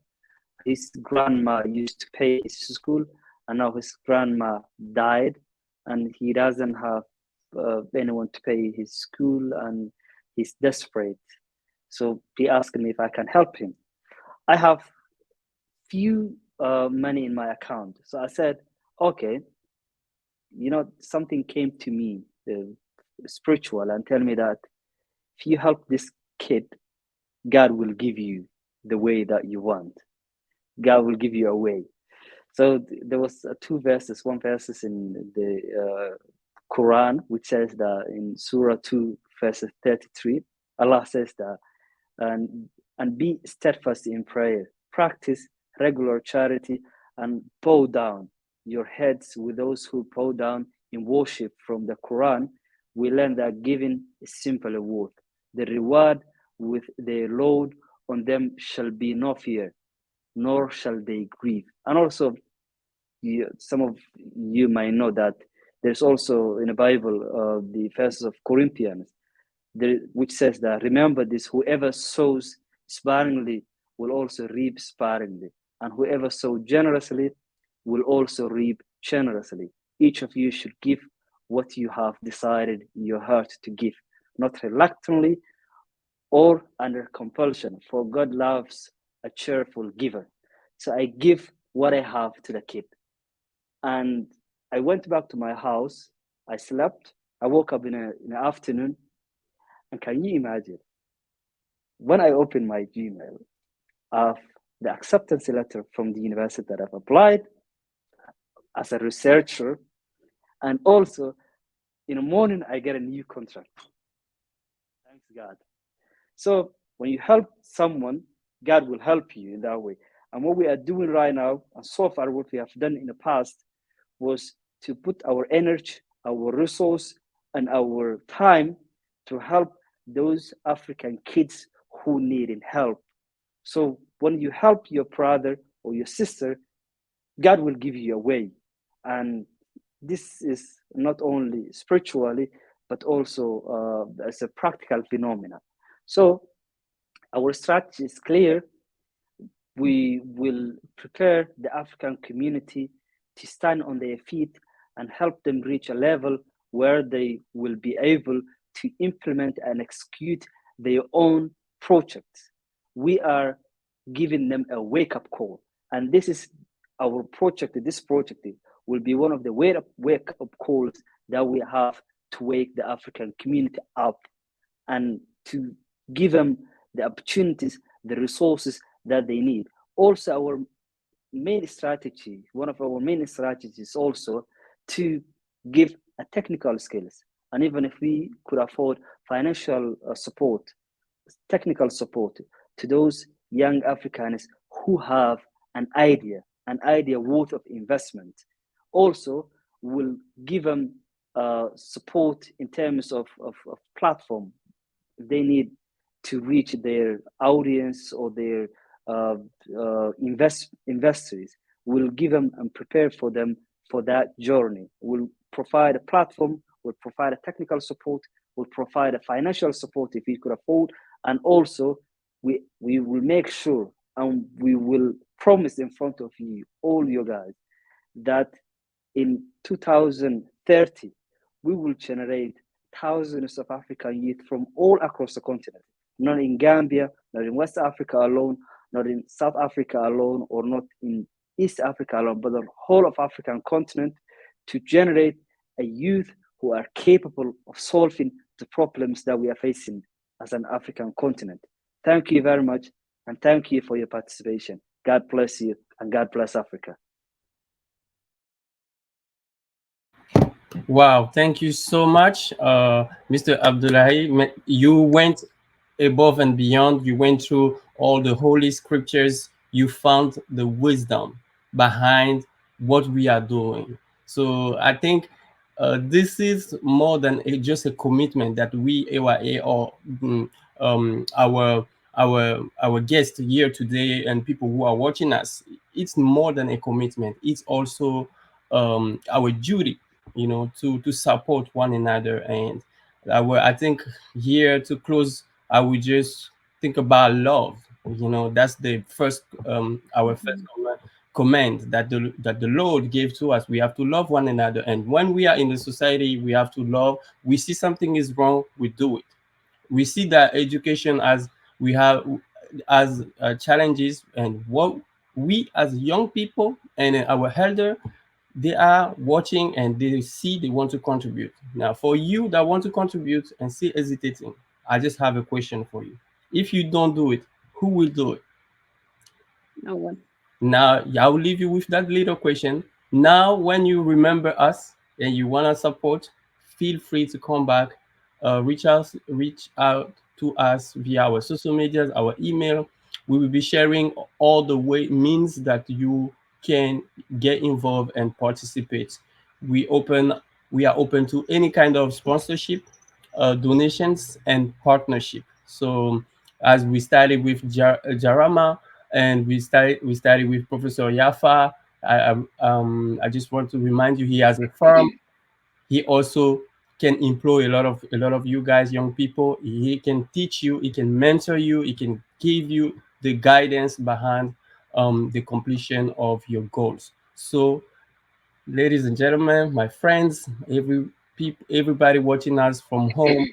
His grandma used to pay his school, and now his grandma died, and he doesn't have anyone to pay his school, and he's desperate. So he asked me if I can help him. I have few money in my account, so I said, okay. Something came to me, spiritual, and tell me that if you help this kid, God will give you the way that you want. God will give you a way. So there was two verses. One verse is in the Quran, which says that in Surah 2, verse 33, Allah says that, and be steadfast in prayer, practice regular charity, and bow down your heads with those who bow down in worship. From the Quran, we learn that giving is simple reward. The reward with their load on them shall be no fear, nor shall they grieve. And also, some of you might know that there's also in the Bible the verses of Corinthians, which says that, remember this, whoever sows sparingly will also reap sparingly, and whoever sows generously will also reap generously. Each of you should give what you have decided in your heart to give, not reluctantly or under compulsion, for God loves a cheerful giver. So I give what I have to the kid. And I went back to my house. I slept. I woke up in the afternoon. And can you imagine? When I opened my Gmail, of the acceptance letter from the university that I've applied as a researcher, and also in the morning I get a new contract. Thanks God. So when you help someone, God will help you in that way. And what we are doing right now, and so far what we have done in the past, was to put our energy, our resource, and our time to help those African kids who need help. So when you help your brother or your sister, God will give you a way. And this is not only spiritually, but also as a practical phenomenon. So our strategy is clear. We will prepare the African community to stand on their feet and help them reach a level where they will be able to implement and execute their own projects. We are giving them a wake-up call. And this is our project. This project will be one of the wake-up calls that we have to wake the African community up and to give them the opportunities, the resources that they need. Also, our main strategy, one of our main strategies is also to give a technical skills. And even if we could afford financial support, technical support to those young Africans who have an idea worth of investment, also will give them support in terms of platform they need to reach their audience or their investors. Will give them and prepare for them for that journey. Will provide a platform, will provide a technical support, will provide a financial support if we could afford, and also we will make sure and we will promise in front of you, all you guys, that in 2030 we will generate thousands of African youth from all across the continent, not in Gambia, not in West Africa alone, not in South Africa alone, or not in East Africa alone, but the whole of African continent, to generate a youth who are capable of solving the problems that we are facing as an African continent. Thank you very much, and thank you for your participation. God bless you, and God bless Africa. Wow, thank you so much, Mr. Abdullahi. You went above and beyond. You went through all the holy scriptures you found the wisdom behind what we are doing. So I think this is more than just a commitment that we AYA or our guests here today and people who are watching us. It's more than a commitment. It's also our duty, to support one another. And I think here to close, I would just think about love. That's the first our first command that the Lord gave to us. We have to love one another, and when we are in the society, we have to love. We see something is wrong, we do it. We see that education as we have as challenges, and what we as young people and our elder, they are watching and they see they want to contribute. Now, for you that want to contribute and still hesitating, I just have a question for you. If you don't do it, who will do it? No one. Now, I will leave you with that little question. Now, when you remember us and you want to support, feel free to come back, reach out to us via our social medias, our email. We will be sharing all the means that you can get involved and participate. We open, we are open to any kind of sponsorship, donations, and partnership. So, as we started with Jarama, and we started with Professor Yafa. I just want to remind you, he has a firm. He also can employ a lot of you guys, young people. He can teach you, he can mentor you, he can give you the guidance behind the completion of your goals. So, ladies and gentlemen, my friends, everybody watching us from home,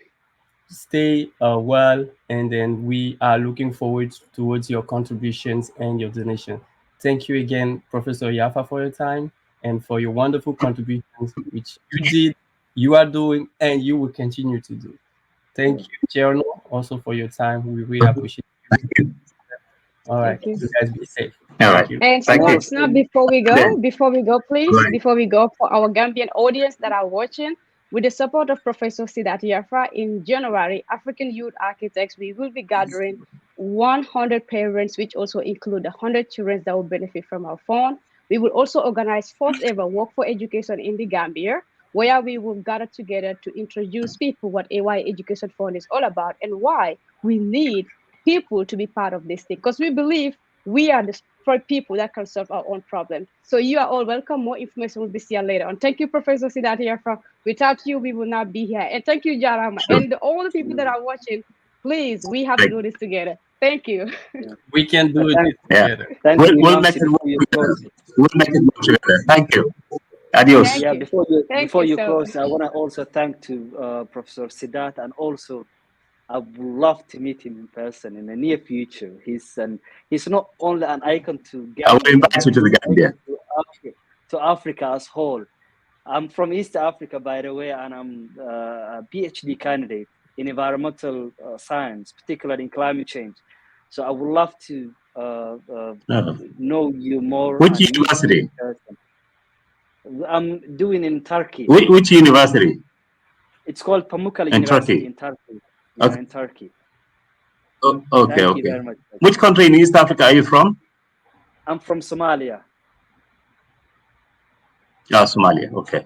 stay well, and then we are looking forward towards your contributions and your donation. Thank you again, Professor Yafa, for your time and for your wonderful contributions, which you did, you are doing, and you will continue to do. Thank you, Cherno, also for your time. We really appreciate you. All right, Thank you. you guys be safe. All Thank right. you. And Thank you. Snap, before we go, please, Right. before we go, for our Gambian audience that are watching, with the support of Professor Sidat Yafa, in January, African Youth Architects, we will be gathering 100 parents, which also include the 100 children that will benefit from our fund. We will also organize first ever Work for Education in the Gambia, where we will gather together to introduce people what AY Education Fund is all about and why we need people to be part of this thing. Because we believe we are the for people that can solve our own problems. So you are all welcome. More information will be shared later on. Thank you, Professor Sidat Yafa. Without you, we will not be here. And thank you, Jarama. Sure. And all the people that are watching, please, we have to do this together. Thank you. We can do it Yeah. together. Thank We'll, you, we'll make Mamsi. it work Before you together. close, We'll make it work together. Thank you. Adios. Thank you. Thank before you you so close, much. I want to also thank to Professor Siddharth, and also I would love to meet him in person in the near future. He's not only an icon to I will Gambia, invite but you to he's the an Gambia. icon to Africa as whole. I'm from East Africa, by the way, and I'm a PhD candidate in environmental science, particularly in climate change. So I would love to know you more Which and meet you university? in person. I'm doing in Turkey. Which university? It's called Pamukkale In University Turkey. in Turkey. Yeah, Okay. in Turkey. Okay. Thank you Okay. very much. Which country in East Africa are you from? I'm from Somalia. Somalia. Okay.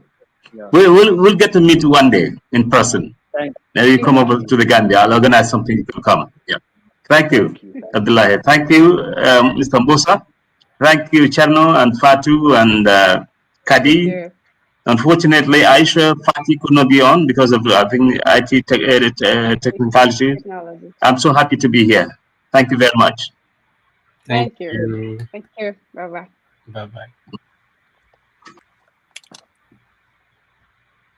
Yeah. We'll get to meet one day in person. Thank Maybe you come Yeah. over to the Gambia. I'll organize something to come. Yeah. Thank you, you. Abdullah. Thank you, Mr. Musa. Thank you, Cherno and Fatu and Thank Kadi. you. Unfortunately, Aisha Fati could not be on because of, I think, IT technicality. Technology. I'm so happy to be here. Thank you very much. Thank Thank you. you. Thank you. Bye bye. Bye bye.